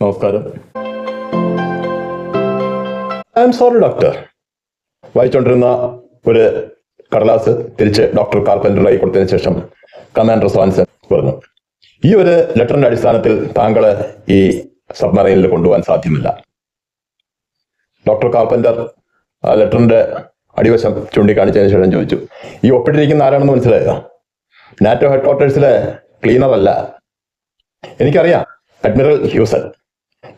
നമസ്കാരം. I am sorry doctor. വായിച്ചുകൊണ്ടിരുന്ന ഒരു കടലാസ് തിരിച്ച് ഡോക്ടർ കാർപ്പൻ്ററായി കൊടുത്തതിന് ശേഷം കമാൻഡർ സ്വാൻസൺ പറഞ്ഞു, ഈ ഒരു ലെറ്ററിന്റെ അടിസ്ഥാനത്തിൽ താങ്കളെ ഈ സബ്മറൈനിൽ കൊണ്ടുപോകാൻ സാധ്യമല്ല. ഡോക്ടർ കാർപ്പൻ്റർ ആ ലെറ്ററിന്റെ അടിവശം ചൂണ്ടിക്കാണിച്ചതിന് ശേഷം ചോദിച്ചു, ഈ ഒപ്പിട്ടിരിക്കുന്ന ആരാണെന്ന് മനസ്സിലായോ? നാറ്റോ ഹെഡ് ക്വാർട്ടേഴ്സിലെ ക്ലീനർ അല്ല. എനിക്കറിയാം, അഡ്മിറൽ ഹ്യൂസൻ.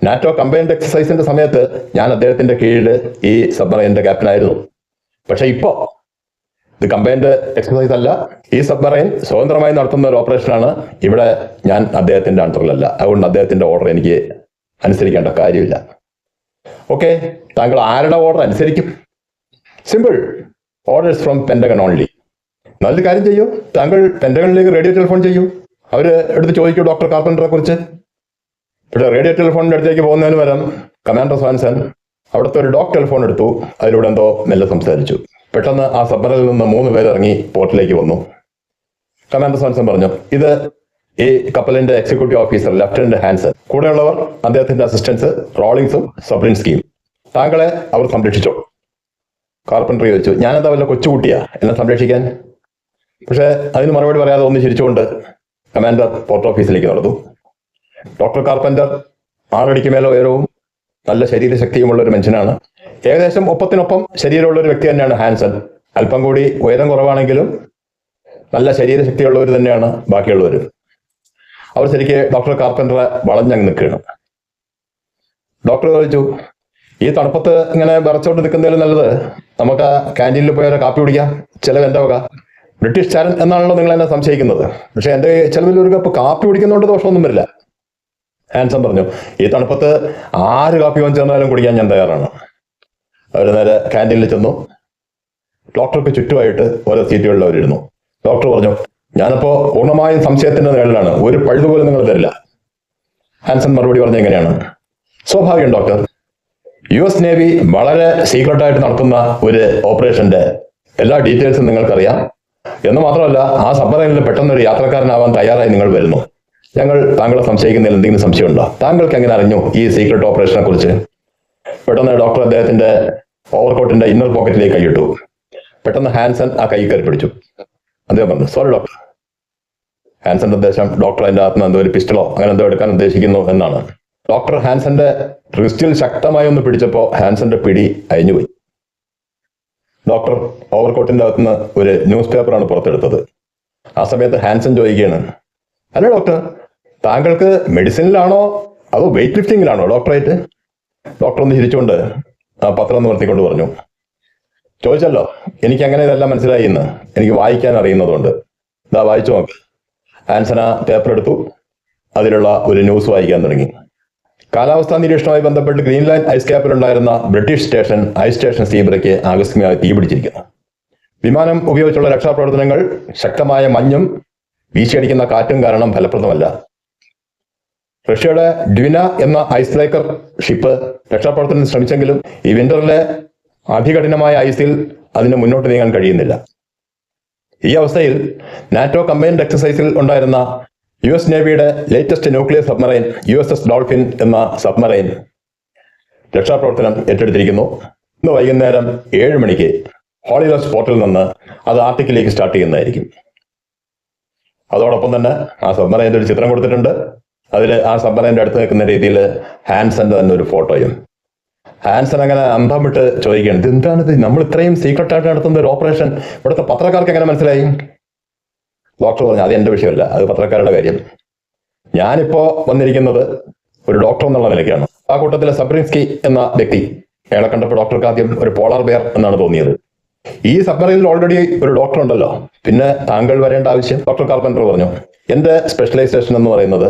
നാറ്റോ കമ്പൈൻഡ് എക്സസൈസിന്റെ സമയത്ത് ഞാൻ അദ്ദേഹത്തിന്റെ കീഴിൽ ഈ സബ്മറൈനിന്റെ ക്യാപ്റ്റനായിരുന്നു. പക്ഷെ ഇപ്പോ ഇത് കമ്പൈൻഡ് എക്സസൈസ് അല്ല, ഈ സബ്മറൈൻ സ്വതന്ത്രമായി നടത്തുന്ന ഒരു ഓപ്പറേഷനാണ്. ഇവിടെ ഞാൻ അദ്ദേഹത്തിന്റെ അണ്ടറിലല്ല, അതുകൊണ്ട് അദ്ദേഹത്തിന്റെ ഓർഡർ എനിക്ക് അനുസരിക്കേണ്ട കാര്യമില്ല. ഓക്കെ, താങ്കൾ ആരുടെ ഓർഡർ അനുസരിക്കും? Simple, orders from Pentagon only. നല്ലൊരു കാര്യം ചെയ്യൂ, താങ്കൾ പെന്റഗണിലേക്ക് റേഡിയോ ടെലിഫോൺ ചെയ്യൂ. അവര് എടുത്ത് ചോദിക്കൂ ഡോക്ടർ കാർപ്പൻ്ററെ കുറിച്ച്. പക്ഷേ റേഡിയോ ടെലിഫോണിന്റെ അടുത്തേക്ക് പോകുന്നതിന് പകരം കമാൻഡർ സ്വാൻസൺ അവിടുത്തെ ഒരു ഡോക് ടെലിഫോൺ എടുത്തു. അതിലൂടെ എന്തോ മെല്ലെ സംസാരിച്ചു. പെട്ടെന്ന് ആ സബ്മറൈനിൽ നിന്ന് 3 പേര് ഇറങ്ങി പോർട്ടിലേക്ക് വന്നു. കമാൻഡർ സ്വാൻസൺ പറഞ്ഞു, ഇത് ഈ കപ്പലിന്റെ എക്സിക്യൂട്ടീവ് ഓഫീസർ ലഫ്റ്റനന്റ് ഹാൻസൺ, കൂടെയുള്ളവർ അദ്ദേഹത്തിന്റെ അസിസ്റ്റൻസ് റോളിങ്സും സബ്രിൻസ്കിയും. താങ്കളെ അവർ സംരക്ഷിച്ചോ? കാർപ്പൻ്റർ ചോദിച്ചു, ഞാനെന്താ വല്ല കൊച്ചുകുട്ടിയാ എന്നെ സംരക്ഷിക്കാൻ? പക്ഷെ അതിന് മറുപടി പറയാതെ ഒന്ന് ചിരിച്ചുകൊണ്ട് കമാൻഡർ പോർട്ട് ഓഫീസിലേക്ക് നടന്നു. ഡോക്ടർ കാർപ്പൻ്റർ 6 അടിക്ക് മേലെ ഉയരവും നല്ല ശരീരശക്തിയുമുള്ള ഒരു മനുഷ്യനാണ്. ഏകദേശം ഒപ്പത്തിനൊപ്പം ശരീരമുള്ള ഒരു വ്യക്തി തന്നെയാണ് ഹാൻസൺ. അല്പം കൂടി ഉയരം കുറവാണെങ്കിലും നല്ല ശരീരശക്തിയുള്ളവർ തന്നെയാണ് ബാക്കിയുള്ളവർ. അവർ ശരിക്ക് ഡോക്ടർ കാർപ്പൻ്ററെ വളഞ്ഞങ്ങ് നിൽക്കുകയാണ്. ഡോക്ടർ ചോദിച്ചു, ഈ തണുപ്പത്ത് ഇങ്ങനെ വിറച്ചോണ്ട് നിൽക്കുന്നതിലും നല്ലത് നമുക്ക് ആ ക്യാൻറ്റീനിൽ പോയി ഒരു കാപ്പി കുടിക്കാം, ചിലവ് എൻ്റെ വക. ബ്രിട്ടീഷ് ചാരൻ എന്നാണല്ലോ നിങ്ങൾ എന്നെ സംശയിക്കുന്നത്. പക്ഷെ എൻ്റെ ചിലവിൽ ഒരു കപ്പ് കാപ്പി കുടിക്കുന്നതുകൊണ്ട് ദോഷമൊന്നും വരില്ല. ഹാൻസൺ പറഞ്ഞു, ഈ തണുപ്പത്ത് 6 കാപ്പി വാങ്ങിച്ചാലും കുടിക്കാൻ ഞാൻ തയ്യാറാണ്. അവർ നേരെ ക്യാൻറ്റീനിൽ ചെന്നു. ഡോക്ടർക്ക് ചുറ്റുമായിട്ട് ഓരോ സീറ്റുകളിൽ അവരിരുന്നു. ഡോക്ടർ പറഞ്ഞു, ഞാനിപ്പോ പൂർണ്ണമായും സംശയത്തിന്റെ നിഴലിലാണ്, ഒരു പഴുതുപോലും നിങ്ങൾ തരില്ല. ഹാൻസൺ മറുപടി പറഞ്ഞ എങ്ങനെയാണ്? സ്വാഭാവികം ഡോക്ടർ, US നേവി വളരെ സീക്രട്ടായിട്ട് നടത്തുന്ന ഒരു ഓപ്പറേഷന്റെ എല്ലാ ഡീറ്റെയിൽസും നിങ്ങൾക്കറിയാം. എന്ന് മാത്രമല്ല, ആ സബ്മറൈനിൽ പെട്ടെന്നൊരു യാത്രക്കാരനാവാൻ തയ്യാറായി നിങ്ങൾ വരുന്നു. ഞങ്ങൾ താങ്കളെ സംശയിക്കുന്നതിൽ എന്തെങ്കിലും സംശയമുണ്ടോ? താങ്കൾക്ക് എങ്ങനെ അറിഞ്ഞു ഈ സീക്രട്ട് ഓപ്പറേഷനെ കുറിച്ച്? പെട്ടെന്ന് ഡോക്ടർ അദ്ദേഹത്തിന്റെ ഓവർകോട്ടിന്റെ ഇന്നർ പോക്കറ്റിലേക്ക് കൈയിട്ടു. പെട്ടെന്ന് ഹാൻസൺ ആ കൈ കയറി പിടിച്ചു. അദ്ദേഹം പറഞ്ഞു, സോറി ഡോക്ടർ. ഹാൻസന്റെ ഉദ്ദേശം ഡോക്ടർ അതിന്റെ അകത്ത് എന്തോ ഒരു പിസ്റ്റളോ അങ്ങനെ എന്തോ എടുക്കാൻ ഉദ്ദേശിക്കുന്നു എന്നാണ്. ഡോക്ടർ ഹാൻസന്റെ റിസ്റ്റിൽ ശക്തമായി ഒന്ന് പിടിച്ചപ്പോൾ ഹാൻസന്റെ പിടി അയഞ്ഞുപോയി. ഡോക്ടർ ഓവർകോട്ടിന്റെ അകത്തുനിന്ന് ഒരു ന്യൂസ് പേപ്പറാണ് പുറത്തെടുത്തത്. ആ സമയത്ത് ഹാൻസൺ ചോദിക്കുകയാണ്, അല്ല ഡോക്ടർ, താങ്കൾക്ക് മെഡിസിനിലാണോ അതോ വെയിറ്റ് ലിഫ്റ്റിംഗിലാണോ ഡോക്ടറേറ്റ്? ഡോക്ടർ ഒന്ന് ചിരിച്ചുകൊണ്ട് ആ പത്രം നിവർത്തിക്കൊണ്ട് പറഞ്ഞു, ചോദിച്ചല്ലോ എനിക്ക് അങ്ങനെ ഇതെല്ലാം മനസ്സിലായി എന്ന്, എനിക്ക് വായിക്കാൻ അറിയുന്നതുകൊണ്ട്. ഇതാ വായിച്ചു നോക്ക്. ഹാൻസൺ ആ പേപ്പർ എടുത്തു. അതിലുള്ള ഒരു ന്യൂസ് വായിക്കാൻ തുടങ്ങി. കാലാവസ്ഥാ നിരീക്ഷണവുമായി ബന്ധപ്പെട്ട് ഗ്രീൻലാൻഡ് ഐസ് ക്യാപ്പിലുണ്ടായിരുന്ന ബ്രിട്ടീഷ് സ്റ്റേഷൻ ഐസ് സ്റ്റേഷൻ സീബ്രയ്ക്ക് ആകസ്മികമായി തീപിടിച്ചിരിക്കുന്നു. വിമാനം ഉപയോഗിച്ചുള്ള രക്ഷാപ്രവർത്തനങ്ങൾ ശക്തമായ മഞ്ഞും വീശിയടിക്കുന്ന കാറ്റും കാരണം ഫലപ്രദമല്ല. റഷ്യയുടെ ഡ്വിന എന്ന ഐസ് ബ്രേക്കർ ഷിപ്പ് രക്ഷാപ്രവർത്തനത്തിന് ശ്രമിച്ചെങ്കിലും ഈ വിന്ററിലെ അതികഠിനമായ ഐസിൽ അതിന് മുന്നോട്ട് നീങ്ങാൻ കഴിയുന്നില്ല. ഈ അവസ്ഥയിൽ നാറ്റോ കമ്പൈൻഡ് എക്സസൈസിൽ ഉണ്ടായിരുന്ന US നേവിയുടെ latest nuclear submarine USS Dolphin എന്ന സബ്മറൈൻ രക്ഷാപ്രവർത്തനം ഏറ്റെടുത്തിരിക്കുന്നു. ഇന്ന് വൈകുന്നേരം 7 മണിക്ക് ഹോളിലോസ് പോർട്ടിൽ നിന്ന് അത് ആർട്ടിക്കിലേക്ക് സ്റ്റാർട്ട് ചെയ്യുന്നതായിരിക്കും. അതോടൊപ്പം തന്നെ ആ സബ്മറൈൻ്റെ ഒരു ചിത്രം കൊടുത്തിട്ടുണ്ട്. അതിൽ ആ സബ്മറൈൻ്റെ അടുത്ത് നിൽക്കുന്ന രീതിയിൽ ഹാൻസന്റെ തന്നെ ഒരു ഫോട്ടോയും. ഹാൻസൺ അങ്ങനെ അന്തം വിട്ട് ചോദിക്കുകയാണ്, ഇത് എന്താണിത്? നമ്മൾ ഇത്രയും സീക്രട്ടായിട്ട് നടത്തുന്ന ഒരു ഓപ്പറേഷൻ ഇവിടുത്തെ പത്രക്കാർക്ക് എങ്ങനെ മനസ്സിലായി? ഡോക്ടർ പറഞ്ഞു, അത് എൻ്റെ വിഷയമല്ല, അത് പത്രക്കാരുടെ കാര്യം. ഞാനിപ്പോ വന്നിരിക്കുന്നത് ഒരു ഡോക്ടർ എന്നുള്ള നിലയ്ക്കാണ്. ആ കൂട്ടത്തിലെ സബ്രിൻസ്കി എന്ന വ്യക്തി, അയാളെ കണ്ടപ്പോൾ ഡോക്ടർക്ക് ആദ്യം ഒരു പോളാർ ബെയർ എന്നാണ് തോന്നിയത്. ഈ സബ്മറൈനിൽ ഓൾറെഡി ഒരു ഡോക്ടർ ഉണ്ടല്ലോ, പിന്നെ താങ്കൾ വരേണ്ട ആവശ്യം? ഡോക്ടർ കാർപ്പൻ്റർ പറഞ്ഞു, എൻ്റെ സ്പെഷ്യലൈസേഷൻ എന്ന് പറയുന്നത്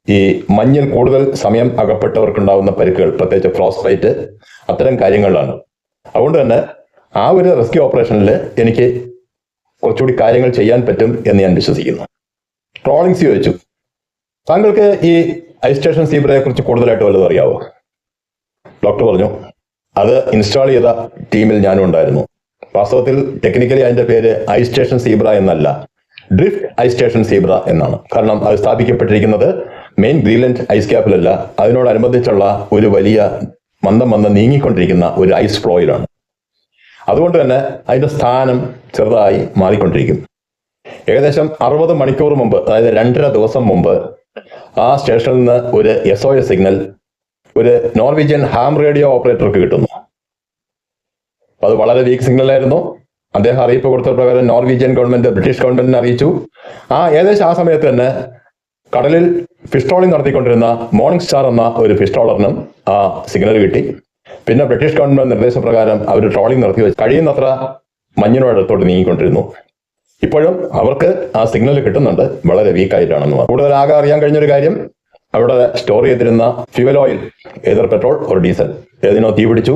ഈ മഞ്ഞിൽ കൂടുതൽ സമയം അകപ്പെട്ടവർക്കുണ്ടാകുന്ന പരിക്കുകൾ, പ്രത്യേകിച്ച് ഫ്രോസ്റ്റ് ബൈറ്റ്, അത്തരം കാര്യങ്ങളിലാണ്. അതുകൊണ്ട് തന്നെ ആ ഒരു റെസ്ക്യൂ ഓപ്പറേഷനിൽ എനിക്ക് കുറച്ചുകൂടി കാര്യങ്ങൾ ചെയ്യാൻ പറ്റും എന്ന് ഞാൻ വിശ്വസിക്കുന്നു. റോളിങ്സ് ചോദിച്ചു, താങ്കൾക്ക് ഈ ഐസ് സ്റ്റേഷൻ സീബ്രയെ കുറിച്ച് കൂടുതലായിട്ട് വല്ലതും അറിയാവോ? ഡോക്ടർ പറഞ്ഞു, അത് ഇൻസ്റ്റാൾ ചെയ്ത ടീമിൽ ഞാനും ഉണ്ടായിരുന്നു. വാസ്തവത്തിൽ ടെക്നിക്കലി അതിന്റെ പേര് ഐസ് സ്റ്റേഷൻ സീബ്ര എന്നല്ല, ഡ്രിഫ്റ്റ് ഐസ് സ്റ്റേഷൻ സീബ്ര എന്നാണ്. കാരണം അത് സ്ഥാപിക്കപ്പെട്ടിരിക്കുന്നത് മെയിൻ ഗ്രീൻലാൻഡ് ഐസ് ക്യാപ്പിലല്ല, അതിനോടനുബന്ധിച്ചുള്ള ഒരു വലിയ മന്ദം നീങ്ങിക്കൊണ്ടിരിക്കുന്ന ഒരു ഐസ് ഫ്ലോയിലാണ്. അതുകൊണ്ട് തന്നെ അതിന്റെ സ്ഥാനം ചെറുതായി മാറിക്കൊണ്ടിരിക്കും. ഏകദേശം 60 മണിക്കൂർ മുമ്പ്, അതായത് 2.5 ദിവസം മുമ്പ്, ആ സ്റ്റേഷനിൽ നിന്ന് ഒരു SOS സിഗ്നൽ ഒരു നോർവീജിയൻ ഹാം റേഡിയോ ഓപ്പറേറ്റർക്ക് കിട്ടുന്നു. അത് വളരെ വീക്ക് സിഗ്നലായിരുന്നു. അദ്ദേഹം അറിയിപ്പ് കൊടുത്ത പ്രകാരം നോർവീജിയൻ ഗവൺമെന്റ് ബ്രിട്ടീഷ് ഗവൺമെന്റിനെ അറിയിച്ചു. ഏകദേശം ആ സമയത്ത് തന്നെ കടലിൽ ഫിഷ് ട്രോളിംഗ് നടത്തിക്കൊണ്ടിരുന്ന മോർണിംഗ് സ്റ്റാർ എന്ന ഒരു ഫിഷ് ട്രോളറിനും ആ സിഗ്നൽ കിട്ടി. പിന്നെ ബ്രിട്ടീഷ് ഗവൺമെന്റ് നിർദ്ദേശപ്രകാരം അവർ ട്രോളിംഗ് നടത്തി വെച്ച് കഴിയുന്നത്ര മഞ്ഞിനോടടുത്തോട്ട് നീങ്ങിക്കൊണ്ടിരുന്നു. ഇപ്പോഴും അവർക്ക് ആ സിഗ്നൽ കിട്ടുന്നുണ്ട്, വളരെ വീക്കായിട്ടാണെന്ന്. കൂടുതൽ ആകെ അറിയാൻ കഴിഞ്ഞൊരു കാര്യം, അവിടെ സ്റ്റോർ ചെയ്തിരുന്ന fuel oil, either petrol or diesel, ഏതിനോ തീ പിടിച്ചു,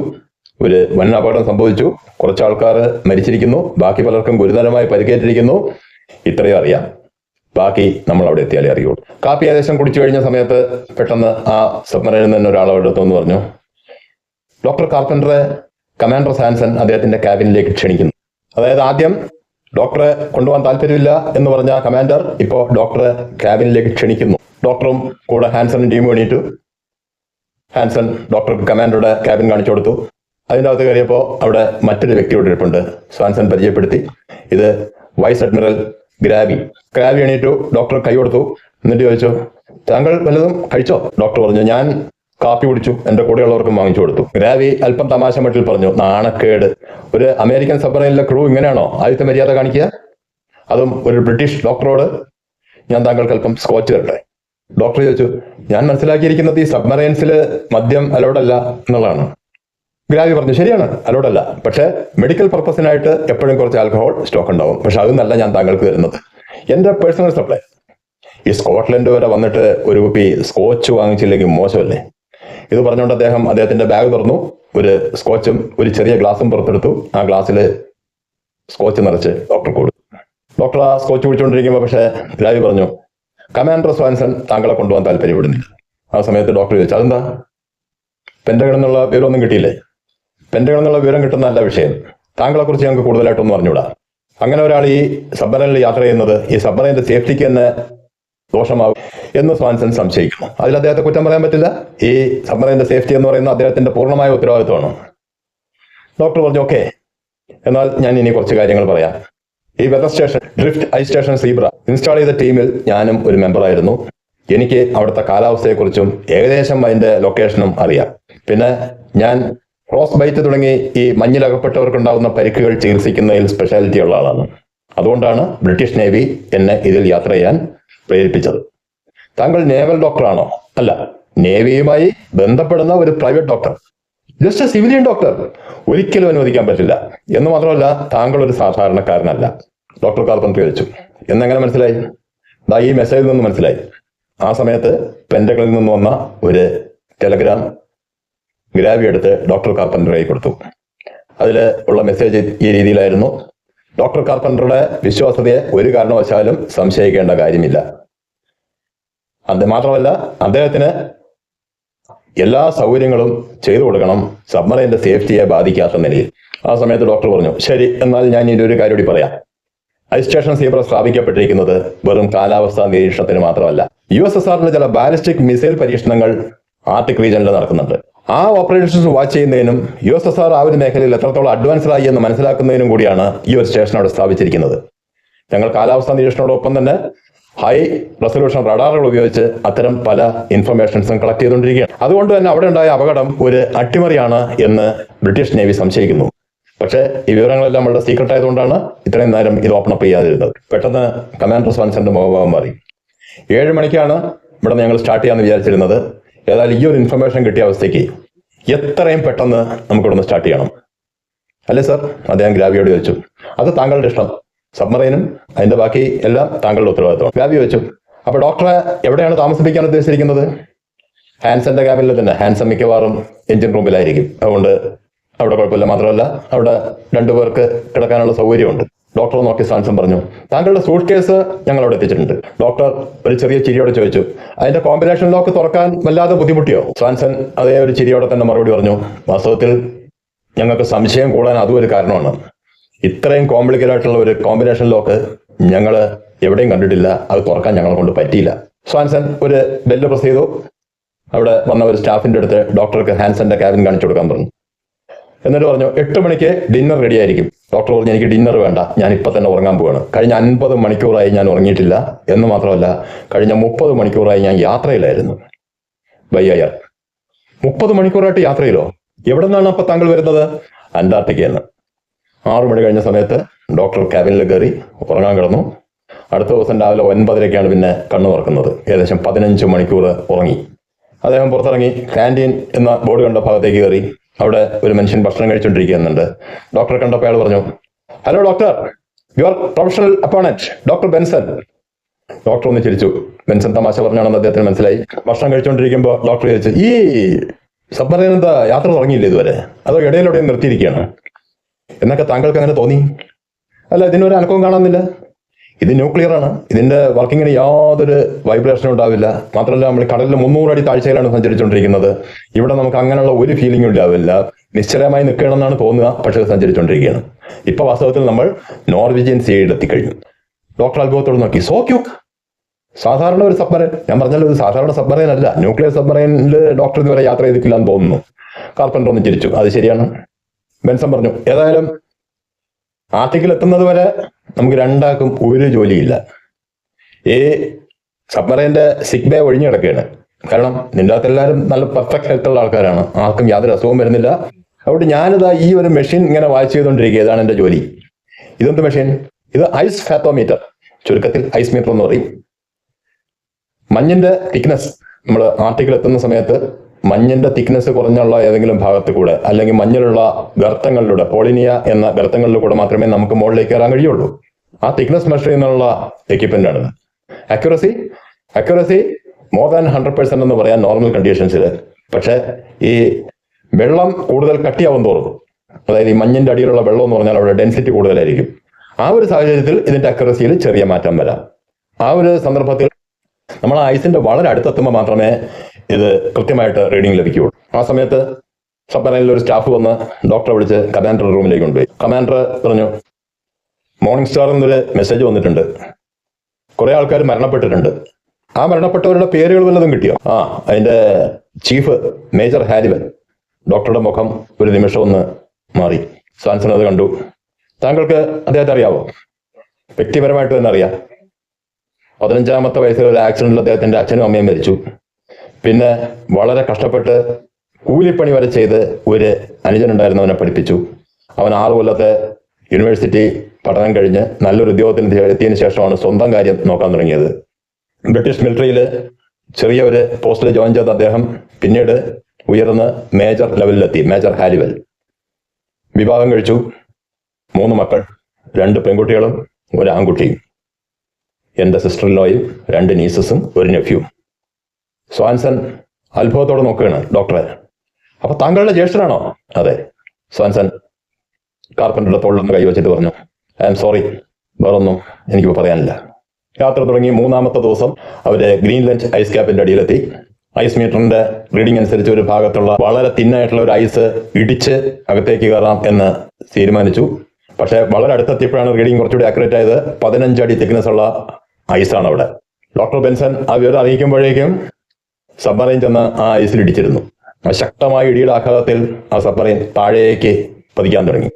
ഒരു വൻ അപകടം സംഭവിച്ചു. കുറച്ച് ആൾക്കാർ മരിച്ചിരിക്കുന്നു, ബാക്കി പലർക്കും ഗുരുതരമായി പരിക്കേറ്റിരിക്കുന്നു. ഇത്രയും അറിയാം, ബാക്കി നമ്മൾ അവിടെ എത്തിയാലേ അറിയുള്ളൂ. കാപ്പി ഏകദേശം കുടിച്ചു കഴിഞ്ഞ സമയത്ത് പെട്ടെന്ന് ആ സബ്മറൈനിൽ നിന്ന് ഒരാളോട് അടുത്തെന്ന് പറഞ്ഞു, ഡോക്ടർ കാർപ്പൻറ്ററെ കമാൻഡർ സാൻസൺ അദ്ദേഹത്തിന്റെ ക്യാബിനിലേക്ക് ക്ഷണിക്കുന്നു. അതായത് ആദ്യം ഡോക്ടറെ കൊണ്ടുപോകാൻ താല്പര്യമില്ല എന്ന് പറഞ്ഞ കമാൻഡർ ഇപ്പോൾ ഡോക്ടറെ ക്യാബിനിലേക്ക് ക്ഷണിക്കുന്നു. ഡോക്ടറും കൂടെ ഹാൻസണും ടീം വേണിയിട്ടു. ഹാൻസൺ ഡോക്ടർക്ക് കമാൻഡറുടെ ക്യാബിൻ കാണിച്ചു കൊടുത്തു. അതിൻ്റെ അകത്ത് കയറിയപ്പോൾ അവിടെ മറ്റൊരു വ്യക്തിയോട് ഇരിപ്പുണ്ട്. സാൻസൺ പരിചയപ്പെടുത്തി, ഇത് വൈസ് അഡ്മിറൽ ഗ്രാവി. ഗ്രാവി എണീറ്റു, ഡോക്ടർ കൈ കൊടുത്തു. എന്നിട്ട് ചോദിച്ചു, താങ്കൾ വല്ലതും കഴിച്ചോ? ഡോക്ടർ പറഞ്ഞു, ഞാൻ കാപ്പി കുടിച്ചു, എൻ്റെ കൂടെയുള്ളവർക്കും വാങ്ങിച്ചു കൊടുത്തു. ഗ്രാവി അല്പം തമാശ മട്ടിൽ പറഞ്ഞു, നാണക്കേട്, ഒരു അമേരിക്കൻ സബ്മറൈനിലെ ക്രൂ ഇങ്ങനെയാണോ ആദ്യത്തെ മര്യാദ കാണിക്കുക? അതും ഒരു ബ്രിട്ടീഷ് ഡോക്ടറോട്. ഞാൻ താങ്കൾക്ക് അല്പം സ്കോച്ച് തരട്ടെ. ഡോക്ടർ ചോദിച്ചു, ഞാൻ മനസ്സിലാക്കിയിരിക്കുന്നത് ഈ സബ്മറൈൻസിൽ മദ്യം അലൗഡല്ല എന്നുള്ളതാണ്. ഗ്രാവി പറഞ്ഞു, ശരിയാണ്, അലൗഡല്ല. പക്ഷേ മെഡിക്കൽ പർപ്പസിനായിട്ട് എപ്പോഴും കുറച്ച് ആൽക്കഹോൾ സ്റ്റോക്ക് ഉണ്ടാവും. പക്ഷെ അതൊന്നല്ല ഞാൻ താങ്കൾക്ക് തരുന്നത്, എൻ്റെ പേഴ്സണൽ സപ്ലൈ. ഈ സ്കോട്ട്ലൻഡ് വരെ വന്നിട്ട് ഒരു കുപ്പി സ്കോച്ച് വാങ്ങിച്ചില്ലെങ്കിൽ മോശമല്ലേ? ഇത് പറഞ്ഞുകൊണ്ട് അദ്ദേഹത്തിന്റെ ബാഗ് തുറന്നു, ഒരു സ്കോച്ചും ഒരു ചെറിയ ഗ്ലാസും പുറത്തെടുത്തു. ആ ഗ്ലാസ്സിൽ സ്കോച്ച് നിറച്ച് ഡോക്ടർ കൊടുത്തു. ഡോക്ടർ ആ സ്കോച്ച് കുടിച്ചുകൊണ്ടിരിക്കുമ്പോൾ പക്ഷേ ഗ്രാവി പറഞ്ഞു, കമാൻഡർ സ്വാൻസൺ താങ്കളെ കൊണ്ടുപോകാൻ താല്പര്യപ്പെടുന്നില്ല. ആ സമയത്ത് ഡോക്ടർ ചോദിച്ചു, അതെന്താ? പെന്റഗണിൽ നിന്നുള്ള വിവരമൊന്നും കിട്ടിയില്ലേ? പെന്റഗണിൽ നിന്നുള്ള വിവരം കിട്ടുന്നതല്ല വിഷയം, താങ്കളെ കുറിച്ച് ഞങ്ങൾക്ക് കൂടുതലായിട്ടൊന്നും അറിഞ്ഞൂടാ. അങ്ങനെ ഒരാൾ ഈ സബ്മറൈനിൽ യാത്ര ചെയ്യുന്നത് ഈ സബ്മറൈനിന്റെ സേഫ്റ്റിക്ക് തന്നെ ദോഷമാകും എന്ന് സ്വാൻസൺ സംശയിക്കുന്നു. അതിൽ അദ്ദേഹത്തെ കുറ്റം പറയാൻ പറ്റില്ല. ഈ സബ്മറൈനിന്റെ സേഫ്റ്റി എന്ന് പറയുന്നത് അദ്ദേഹത്തിന്റെ പൂർണ്ണമായ ഉത്തരവാദിത്വമാണ്. ഡോക്ടർ പറഞ്ഞു, ഓക്കെ, എന്നാൽ ഞാൻ ഇനി കുറച്ച് കാര്യങ്ങൾ പറയാം. ഈ weather station, drift ice station Zebra install ചെയ്ത ടീമിൽ ഞാനും ഒരു മെമ്പറായിരുന്നു. എനിക്ക് അവിടുത്തെ കാലാവസ്ഥയെക്കുറിച്ചും ഏകദേശം അതിന്റെ ലൊക്കേഷനും അറിയാം. പിന്നെ ഞാൻ ക്രോസ് ബൈറ്റ് തുടങ്ങി ഈ മഞ്ഞിലകപ്പെട്ടവർക്കുണ്ടാകുന്ന പരിക്കുകൾ ചികിത്സിക്കുന്നതിൽ സ്പെഷ്യാലിറ്റി ഉള്ള ആളാണ്. അതുകൊണ്ടാണ് ബ്രിട്ടീഷ് നേവി എന്നെ ഇതിൽ യാത്ര ചെയ്യാൻ പ്രേരിപ്പിച്ചത്. താങ്കൾ നേവൽ ഡോക്ടറാണോ? അല്ല, നേവിയുമായി ബന്ധപ്പെടുന്ന ഒരു private doctor, just A civilian doctor. ഒരിക്കലും അനുവദിക്കാൻ പറ്റില്ല. എന്ന് മാത്രമല്ല, താങ്കൾ ഒരു സാധാരണക്കാരനല്ല. ഡോക്ടർ കാർപ്പൻറ്റർ ചോദിച്ചു, എന്നെങ്ങനെ മനസ്സിലായി? ഈ മെസ്സേജിൽ നിന്ന് മനസ്സിലായി. ആ സമയത്ത് പെന്റഗണിൽ നിന്ന് വന്ന ഒരു ടെലഗ്രാം ഗ്രാവി എടുത്ത് ഡോക്ടർ കാർപ്പൻറ്റർ കൈ കൊടുത്തു. അതിൽ ഉള്ള മെസ്സേജ് ഈ രീതിയിലായിരുന്നു, ഡോക്ടർ കാർപ്പൻറ്ററുടെ വിശ്വാസ്യതയെ ഒരു കാരണവശാലും സംശയിക്കേണ്ട കാര്യമില്ല. അത് മാത്രമല്ല, അദ്ദേഹത്തിന് എല്ലാ സൗകര്യങ്ങളും ചെയ്തു കൊടുക്കണം, സബ്മറൈൻ്റെ സേഫ്റ്റിയെ ബാധിക്കാത്ത നിലയിൽ. ആ സമയത്ത് ഡോക്ടർ പറഞ്ഞു, ശരി, എന്നാൽ ഞാൻ ഇതിലൊരു കാര്യം കൂടി പറയാം. ഐസ് സ്റ്റേഷൻ സീബ്ര സ്ഥാപിക്കപ്പെട്ടിരിക്കുന്നത് വെറും കാലാവസ്ഥാ നിരീക്ഷണത്തിന് മാത്രമല്ല. USSRന്റെ ചില ബാലിസ്റ്റിക് മിസൈൽ പരീക്ഷണങ്ങൾ ആർട്ടിക് റീജനിൽ നടക്കുന്നുണ്ട്. ആ ഓപ്പറേഷൻസ് വാച്ച് ചെയ്യുന്നതിനും USSR ആ ഒരു മേഖലയിൽ എത്രത്തോളം അഡ്വാൻസ്ഡ് ആയി എന്ന് മനസ്സിലാക്കുന്നതിനും കൂടിയാണ് ഈ ഒരു സ്റ്റേഷൻ അവിടെ സ്ഥാപിച്ചിരിക്കുന്നത്. ഞങ്ങൾ കാലാവസ്ഥാ നിരീക്ഷണത്തോടൊപ്പം തന്നെ ഹൈ റെസൊല്യൂഷൻ റഡാറുകൾ ഉപയോഗിച്ച് അത്തരം പല ഇൻഫർമേഷൻസും കളക്ട് ചെയ്തുകൊണ്ടിരിക്കുകയാണ്. അതുകൊണ്ട് തന്നെ അവിടെ ഉണ്ടായ അപകടം ഒരു അട്ടിമറിയാണ് എന്ന് ബ്രിട്ടീഷ് നേവി സംശയിക്കുന്നു. പക്ഷേ ഈ വിവരങ്ങളെല്ലാം വളരെ സീക്രട്ട് ആയതുകൊണ്ടാണ് ഇത്രയും നേരം ഇത് ഓപ്പൺ അപ്പ് ചെയ്യാതിരുന്നത്. പെട്ടെന്ന് കമാൻഡർ സ്വാൻസന്റെ മുഖഭാവം മാറി. 7 മണിക്കാണ് ഇവിടെ ഞങ്ങൾ സ്റ്റാർട്ട് ചെയ്യാമെന്ന് വിചാരിച്ചിരുന്നത്. ഏതായാലും ഈ ഒരു ഇൻഫർമേഷൻ കിട്ടിയ അവസ്ഥയ്ക്ക് എത്രയും പെട്ടെന്ന് നമുക്കിവിടുന്ന് സ്റ്റാർട്ട് ചെയ്യണം, അല്ലേ സർ? അദ്ദേഹം ഗ്രാവിയോട് ചോദിച്ചു. അത് താങ്കളുടെ ഇഷ്ടം, സബ്മറൈനും അതിന്റെ ബാക്കി എല്ലാം താങ്കളുടെ ഉത്തരവാദിത്വമാണ്. ഗ്രാവി ചോദിച്ചു, അപ്പൊ ഡോക്ടറെ എവിടെയാണ് താമസിപ്പിക്കാൻ ഉദ്ദേശിച്ചിരിക്കുന്നത്? ഹാൻസന്റെ ക്യാബിനിൽ തന്നെ. ഹാൻസൺ മിക്കവാറും എഞ്ചിൻ റൂമിലായിരിക്കും, അതുകൊണ്ട് അവിടെ കുഴപ്പമില്ല. മാത്രമല്ല, അവിടെ 2 പേർക്ക് കിടക്കാനുള്ള സൗകര്യമുണ്ട്. ഡോക്ടർ നോക്കി സ്വാൻസൺ പറഞ്ഞു, താങ്കളുടെ സൂട്ട് കേസ് ഞങ്ങൾ അവിടെ എത്തിച്ചിട്ടുണ്ട്. ഡോക്ടർ ഒരു ചെറിയ ചിരിയോടെ ചോദിച്ചു, അതിന്റെ കോമ്പിനേഷൻ ലോക്ക് തുറക്കാൻ വല്ലാതെ ബുദ്ധിമുട്ടിയോ? സ്വാൻസൺ അതേ ഒരു ചിരിയോടെ തന്നെ മറുപടി പറഞ്ഞു, വാസ്തവത്തിൽ ഞങ്ങൾക്ക് സംശയം കൂടാൻ അതും ഒരു കാരണമാണ്. ഇത്രയും കോംപ്ലിക്കേറ്റഡ് ആയിട്ടുള്ള ഒരു കോമ്പിനേഷൻ ലോക്ക് ഞങ്ങൾ എവിടെയും കണ്ടിട്ടില്ല, അത് തുറക്കാൻ ഞങ്ങളെ കൊണ്ട് പറ്റിയില്ല. സ്വാൻസൺ ഒരു ബെല്ല് പ്രസ് ചെയ്തു. അവിടെ വന്ന ഒരു സ്റ്റാഫിന്റെ അടുത്ത് ഡോക്ടർക്ക് ഹാൻസന്റെ ക്യാബിൻ കാണിച്ചു കൊടുക്കാൻ പറഞ്ഞു. എന്നിട്ട് പറഞ്ഞു 8 മണിക്ക് ഡിന്നർ റെഡി ആയിരിക്കും. ഡോക്ടർ പറഞ്ഞു എനിക്ക് ഡിന്നർ വേണ്ട, ഞാൻ ഇപ്പം തന്നെ ഉറങ്ങാൻ പോവാണ്. കഴിഞ്ഞ 50 മണിക്കൂറായി ഞാൻ ഉറങ്ങിയിട്ടില്ല എന്ന് മാത്രമല്ല കഴിഞ്ഞ 30 മണിക്കൂറായി ഞാൻ യാത്രയിലായിരുന്നു. By air 30 മണിക്കൂറായിട്ട് യാത്രയിലോ? എവിടെ നിന്നാണ് അപ്പൊ താങ്കൾ വരുന്നത്? അന്റാർട്ടിക്കയിൽ നിന്ന്. 6 മണി കഴിഞ്ഞ സമയത്ത് ഡോക്ടർ ക്യാബിനിൽ കയറി ഉറങ്ങാൻ കിടന്നു. അടുത്ത ദിവസം രാവിലെ 9:30-ക്കാണ് പിന്നെ കണ്ണു തുറക്കുന്നത്. ഏകദേശം 15 മണിക്കൂർ ഉറങ്ങി. അദ്ദേഹം പുറത്തിറങ്ങി കാന്റീൻ എന്ന ബോർഡ് കണ്ട ഭാഗത്തേക്ക് കയറി. അവിടെ ഒരു മനുഷ്യൻ ഭക്ഷണം കഴിച്ചുകൊണ്ടിരിക്കുന്നുണ്ട്. ഡോക്ടറെ കണ്ടപ്പോൾ അയാൾ പറഞ്ഞു, hello doctor, your professional opponent doctor Benson. Doctor ഒന്ന് ചിരിച്ചു. ബെൻസൺ തമാശ പറഞ്ഞാണെന്ന് അദ്ദേഹത്തിന് മനസ്സിലായി. ഭക്ഷണം കഴിച്ചുകൊണ്ടിരിക്കുമ്പോൾ ഡോക്ടർ ചോദിച്ചു, ഈ സബ്മറീൻ എന്താ യാത്ര തുടങ്ങിയില്ല ഇതുവരെ, അതോ ഇടയിലൂടെയും നിർത്തിയിരിക്കുകയാണ് എന്നൊക്കെ താങ്കൾക്ക് അങ്ങനെ തോന്നി? അല്ല, ഇതിനൊരു അനക്കവും കാണുന്നില്ല. ഇത് ന്യൂക്ലിയർ ആണ്. ഇതിന്റെ വർക്കിങ്ങിന് യാതൊരു വൈബ്രേഷനും ഉണ്ടാവില്ല. മാത്രമല്ല നമ്മൾ കടലിൽ 300 അടി താഴ്ചയിലാണ് സഞ്ചരിച്ചുകൊണ്ടിരിക്കുന്നത്. ഇവിടെ നമുക്ക് അങ്ങനെയുള്ള ഒരു ഫീലിംഗും ഉണ്ടാവില്ല. നിശ്ചലമായി നിൽക്കണമെന്നാണ് തോന്നുക, പക്ഷേ സഞ്ചരിച്ചുകൊണ്ടിരിക്കുകയാണ്. ഇപ്പൊ വാസ്തവത്തിൽ നമ്മൾ നോർവീജിയൻ സീയിൽ എത്തിക്കഴിഞ്ഞു. ഡോക്ടർ അത്ഭുതത്തോട് നോക്കി. So cute. സാധാരണ ഒരു സബ്മറൈൻ, ഞാൻ പറഞ്ഞല്ലോ ഇത് സാധാരണ സബ്മറൈൻ അല്ല. ന്യൂക്ലിയർ സബ്മറൈനിൽ ഡോക്ടർ ഇതുവരെ യാത്ര ചെയ്തിട്ടില്ല എന്ന് തോന്നുന്നു. കാർപ്പൻ്റർ ഒന്ന് ചിരിച്ചു. അത് ശരിയാണ്. ബെൻസൺ പറഞ്ഞു, ഏതായാലും ആർട്ടിക്കിൾ എത്തുന്നത് വരെ നമുക്ക് രണ്ടാൾക്കും ഒരു ജോലിയില്ല. ഈ സബ്മറൈൻ്റെ സിക്ക് ബേ ഒഴിഞ്ഞു കിടക്കുകയാണ്. കാരണം നിന്റെ അകത്ത് എല്ലാവരും നല്ല പെർഫെക്റ്റ് ഹെൽത്തുള്ള ആൾക്കാരാണ്, ആർക്കും യാതൊരു അസുഖവും വരുന്നില്ല. അതുകൊണ്ട് ഞാനിതാ ഈ ഒരു മെഷീൻ ഇങ്ങനെ വാച്ച് ചെയ്തുകൊണ്ടിരിക്കുക. ഇതാണ് എൻ്റെ ജോലി. ഇതെന്ത് മെഷീൻ? ഇത് ഐസ് ഫാത്തോമീറ്റർ, ചുരുക്കത്തിൽ ഐസ് മീറ്റർ എന്ന് പറയും. മഞ്ഞിന്റെ തിക്നെസ്, നമ്മൾ ആർട്ടിക്കിൾ എത്തുന്ന സമയത്ത് മഞ്ഞിന്റെ തിക്നെസ് കുറഞ്ഞുള്ള ഏതെങ്കിലും ഭാഗത്ത് കൂടെ അല്ലെങ്കിൽ മഞ്ഞിലുള്ള ഗർത്തങ്ങളിലൂടെ, പോളിനിയ എന്ന ഗർത്തങ്ങളിലൂടെ മാത്രമേ നമുക്ക് മുകളിലേക്ക് കയറാൻ കഴിയുള്ളൂ. ആ തിക്നെസ് മെഷർ ചെയ്യുന്നുള്ള എക്യുപ്മെന്റ് ആണ്. അക്യുറസി മോർ ദാൻ 100% എന്ന് പറയാൻ നോർമൽ കണ്ടീഷൻസിൽ. പക്ഷെ ഈ വെള്ളം കൂടുതൽ കട്ടിയാവും തോറും, അതായത് ഈ മഞ്ഞിന്റെ അടിയിലുള്ള വെള്ളം എന്ന് പറഞ്ഞാൽ അവിടെ ഡെൻസിറ്റി കൂടുതലായിരിക്കും. ആ ഒരു സാഹചര്യത്തിൽ ഇതിന്റെ അക്യുറസിയിൽ ചെറിയ മാറ്റം വരാം. ആ ഒരു സന്ദർഭത്തിൽ നമ്മൾ ആ ഐസിന്റെ വളരെ അടുത്തെത്തുമ്പോൾ മാത്രമേ ഇത് കൃത്യമായിട്ട് റീഡിംഗ് ലഭിക്കുകയുള്ളൂ. ആ സമയത്ത് സബ്മറൈനിൽ ഒരു സ്റ്റാഫ് വന്ന് ഡോക്ടറെ വിളിച്ച് കമാൻഡർ റൂമിലേക്ക് കൊണ്ടുപോയി. കമാൻഡർ പറഞ്ഞു, മോർണിംഗ് സ്റ്റാർ എന്നൊരു മെസ്സേജ് വന്നിട്ടുണ്ട്. കുറെ ആൾക്കാർ മരണപ്പെട്ടിട്ടുണ്ട്. ആ മരണപ്പെട്ടവരുടെ പേരുകൾ വല്ലതും കിട്ടിയോ? അതിന്റെ ചീഫ് മേജർ ഹാരിവൻ. ഡോക്ടറുടെ മുഖം ഒരു നിമിഷം ഒന്ന് മാറി. സ്വാൻസൺ അത് കണ്ടു. താങ്കൾക്ക് അദ്ദേഹത്തെ അറിയാവോ? വ്യക്തിപരമായിട്ട് തന്നെ അറിയാം. 15-ാമത്തെ വയസ്സിൽ ഒരു ആക്സിഡന്റിൽ അദ്ദേഹത്തിന്റെ അച്ഛനും അമ്മയും മരിച്ചു. പിന്നെ വളരെ കഷ്ടപ്പെട്ട് കൂലിപ്പണി വരെ ചെയ്ത് ഒരു അനുജനുണ്ടായിരുന്നവനെ പഠിപ്പിച്ചു. അവൻ 6 കൊല്ലത്തെ യൂണിവേഴ്സിറ്റി പഠനം കഴിഞ്ഞ് നല്ലൊരു ഉദ്യോഗത്തിന് എത്തിയതിനു ശേഷമാണ് സ്വന്തം കാര്യം നോക്കാൻ തുടങ്ങിയത്. ബ്രിട്ടീഷ് മിലിറ്ററിയിൽ ചെറിയ ഒരു പോസ്റ്റിൽ ജോയിൻ ചെയ്ത അദ്ദേഹം പിന്നീട് ഉയർന്ന് മേജർ ലെവലിലെത്തി, മേജർ ഹാരിവൽ. വിവാഹം കഴിച്ചു. 3 മക്കൾ, 2 പെൺകുട്ടികളും 1 ആൺകുട്ടിയും. എൻ്റെ സിസ്റ്ററിലോയും 2 നീസസും 1 നെഫ്യൂവും. സ്വാൻസൺ അത്ഭുതത്തോടെ നോക്കുകയാണ് ഡോക്ടറെ. അപ്പൊ താങ്കളുടെ ജ്യേഷ്ഠനാണോ? അതെ. സ്വാൻസൺ കാർപ്പൻ്ററുടെ തോളിലൊന്ന് കൈവച്ചിട്ട് പറഞ്ഞു, ഐ ആം സോറി, വേറൊന്നും എനിക്കിപ്പോൾ പറയാനില്ല. യാത്ര തുടങ്ങി 3-ാമത്തെ ദിവസം അവര് ഗ്രീൻലൻഡ് ഐസ് ക്യാപ്പിന്റെ അടിയിലെത്തി. ഐസ് മീറ്ററിന്റെ റീഡിംഗ് അനുസരിച്ച് ഒരു ഭാഗത്തുള്ള വളരെ തിന്നായിട്ടുള്ള ഒരു ഐസ് ഇടിച്ച് അകത്തേക്ക് കയറാം എന്ന് തീരുമാനിച്ചു. പക്ഷെ വളരെ അടുത്തെത്തിയപ്പോഴാണ് റീഡിംഗ് കുറച്ചുകൂടി ആക്യുറേറ്റ് ആയത്. 15 അടി തിക്നെസ് ഉള്ള ഐസാണ് അവിടെ. ഡോക്ടർ ബെൻസൺ ആ വിവരം അറിയിക്കുമ്പോഴേക്കും സബ്മറൈൻ ചെന്ന് ആ ഐസിൽ ഇടിച്ചിരുന്നു. ആ ശക്തമായ ഇടിയുടെ ആഘാതത്തിൽ ആ സബ്മറൈൻ താഴേക്ക് പതിക്കാൻ തുടങ്ങി.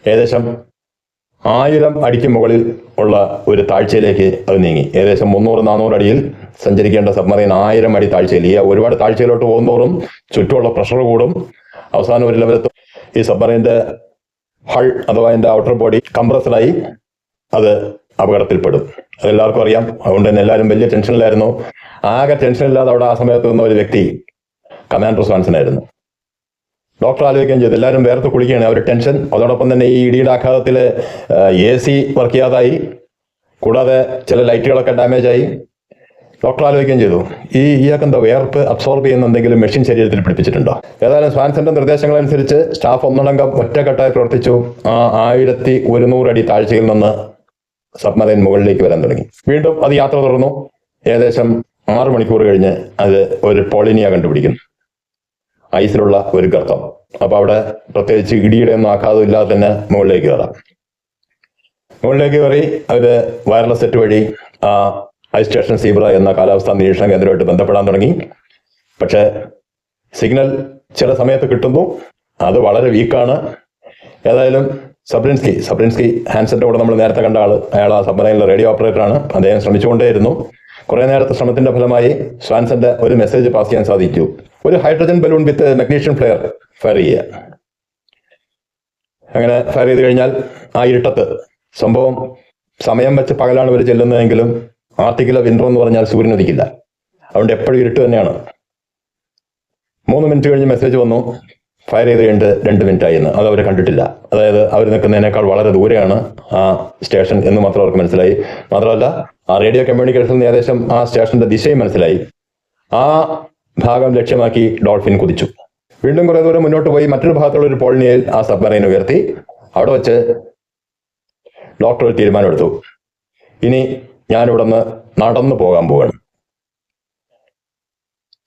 ഏകദേശം 1000 അടിക്ക് മുകളിൽ ഉള്ള ഒരു താഴ്ചയിലേക്ക് അത് നീങ്ങി. ഏകദേശം 300-400 അടിയിൽ സഞ്ചരിക്കേണ്ട സബ്മറൈൻ 1000 അടി താഴ്ചയിൽ, ഈ ഒരുപാട് താഴ്ചയിലോട്ട് പോകുന്നതോറും ചുറ്റുമുള്ള പ്രഷർ കൂടും. അവസാനം ഒരു ലെവലെത്തും ഈ സബ്മറൈൻ്റെ ഹൾ അഥവാ അതിൻ്റെ ഔട്ടർ ബോഡി കംപ്രസ്ഡായി അത് അപകടത്തിൽപ്പെടും. അതെല്ലാവർക്കും അറിയാം. അതുകൊണ്ട് തന്നെ എല്ലാവരും വലിയ ടെൻഷനിലായിരുന്നു. ആകെ ടെൻഷനില്ലാതെ അവിടെ ആ സമയത്ത് നിന്ന ഒരു വ്യക്തി കമാൻഡർ സ്വാൻസൺ ആയിരുന്നു. ഡോക്ടർ ആലോചിക്കുകയും ചെയ്തു. എല്ലാവരും വേർത്ത് കുളിക്കുകയാണ്, അവർ ടെൻഷൻ. അതോടൊപ്പം തന്നെ ഈ ഇടിയുടെ ആഘാതത്തിൽ AC വർക്ക് ചെയ്യാതായി, കൂടാതെ ചില ലൈറ്റുകളൊക്കെ ഡാമേജ് ആയി. ഡോക്ടർ ആലോചിക്കുകയും ചെയ്തു, ഇയാൾക്ക് എന്താ വേർപ്പ് അബ്സോർബ് ചെയ്യുന്ന എന്തെങ്കിലും മെഷീൻ ശരീരത്തിൽ പിടിപ്പിച്ചിട്ടുണ്ടോ? ഏതായാലും സ്വാൻസന്റെ നിർദ്ദേശങ്ങളനുസരിച്ച് സ്റ്റാഫ് ഒന്നടങ്കം ഒറ്റക്കെട്ടായി പ്രവർത്തിച്ചു. ആ 1100 അടി താഴ്ചയിൽ നിന്ന് സബ്മറൈൻ മുകളിലേക്ക് വരാൻ തുടങ്ങി. വീണ്ടും അത് യാത്ര തുടർന്നു. ഏകദേശം 6 മണിക്കൂർ കഴിഞ്ഞ് അത് ഒരു പോളിനിയ കണ്ടുപിടിക്കുന്നു, ഐസിലുള്ള ഒരു ഗർത്തം. അപ്പൊ അവിടെ പ്രത്യേകിച്ച് ഇടിയുടെ ഒന്നും ആഘാതം ഇല്ലാതെ തന്നെ മുകളിലേക്ക് കയറാം. മുകളിലേക്ക് കയറി അവര് വയർലെസ് സെറ്റ് വഴി ആ ഐസ് സ്റ്റേഷൻ സീബ്ര എന്ന കാലാവസ്ഥാ നിരീക്ഷണ കേന്ദ്രമായിട്ട് ബന്ധപ്പെടാൻ തുടങ്ങി. പക്ഷേ സിഗ്നൽ ചില സമയത്ത് കിട്ടുന്നു, അത് വളരെ വീക്കാണ്. ഏതായാലും സബ്രിൻസ്കി ഹാൻസന്റെ കൂടെ നമ്മൾ നേരത്തെ കണ്ട ആള്, അയാൾ ആ സബ്മറൈനിലെ റേഡിയോ ഓപ്പറേറ്ററാണ്. അദ്ദേഹം ശ്രമിച്ചുകൊണ്ടേയിരുന്നു. കുറെ നേരത്തെ ശ്രമത്തിന്റെ ഫലമായി സ്വാൻസന്റെ ഒരു മെസ്സേജ് പാസ് ചെയ്യാൻ സാധിച്ചു. ഒരു ഹൈഡ്രജൻ ബലൂൺ വിത്ത് മഗ്നീഷ്യം ഫ്ലെയർ ഫയർ ചെയ്യുക. അങ്ങനെ ഫയർ ചെയ്ത് കഴിഞ്ഞാൽ ആ ഇരുട്ടത്ത്, സംഭവം സമയം വെച്ച് പകലാണ് ഇവർ ചെല്ലുന്നതെങ്കിലും ആർട്ടിക്കിലെ വിൻഡർ എന്ന് പറഞ്ഞാൽ സൂര്യൻ ഉദിക്കില്ല, അതുകൊണ്ട് എപ്പോഴും ഇരുട്ട് തന്നെയാണ്. 3 മിനിറ്റ് കഴിഞ്ഞ് മെസ്സേജ് വന്നു, ഫയർ ചെയ്ത് കഴിഞ്ഞിട്ട് 2 മിനിറ്റ് ആയി എന്ന്. അത് അവർ കണ്ടിട്ടില്ല. അതായത് അവർ നിൽക്കുന്നതിനേക്കാൾ വളരെ ദൂരെയാണ് ആ സ്റ്റേഷൻ എന്ന് മാത്രം അവർക്ക് മനസ്സിലായി. മാത്രമല്ല ആ റേഡിയോ കമ്മ്യൂണിക്കേഷനിൽ ഏകദേശം ആ സ്റ്റേഷന്റെ ദിശയും മനസ്സിലായി. ആ ഭാഗം ലക്ഷ്യമാക്കി ഡോൾഫിൻ കുതിച്ചു. വീണ്ടും കുറെ ദൂരം മുന്നോട്ട് പോയി മറ്റൊരു ഭാഗത്തുള്ള ഒരു പോളിനിയയിൽ ആ സബ്മറൈൻ ഉയർത്തി. അവിടെ വെച്ച് ഡോക്ടർ ഒരു തീരുമാനമെടുത്തു, ഇനി ഞാനിവിടെ നിന്ന് നടന്നു പോകാൻ പോവുകയാണ്.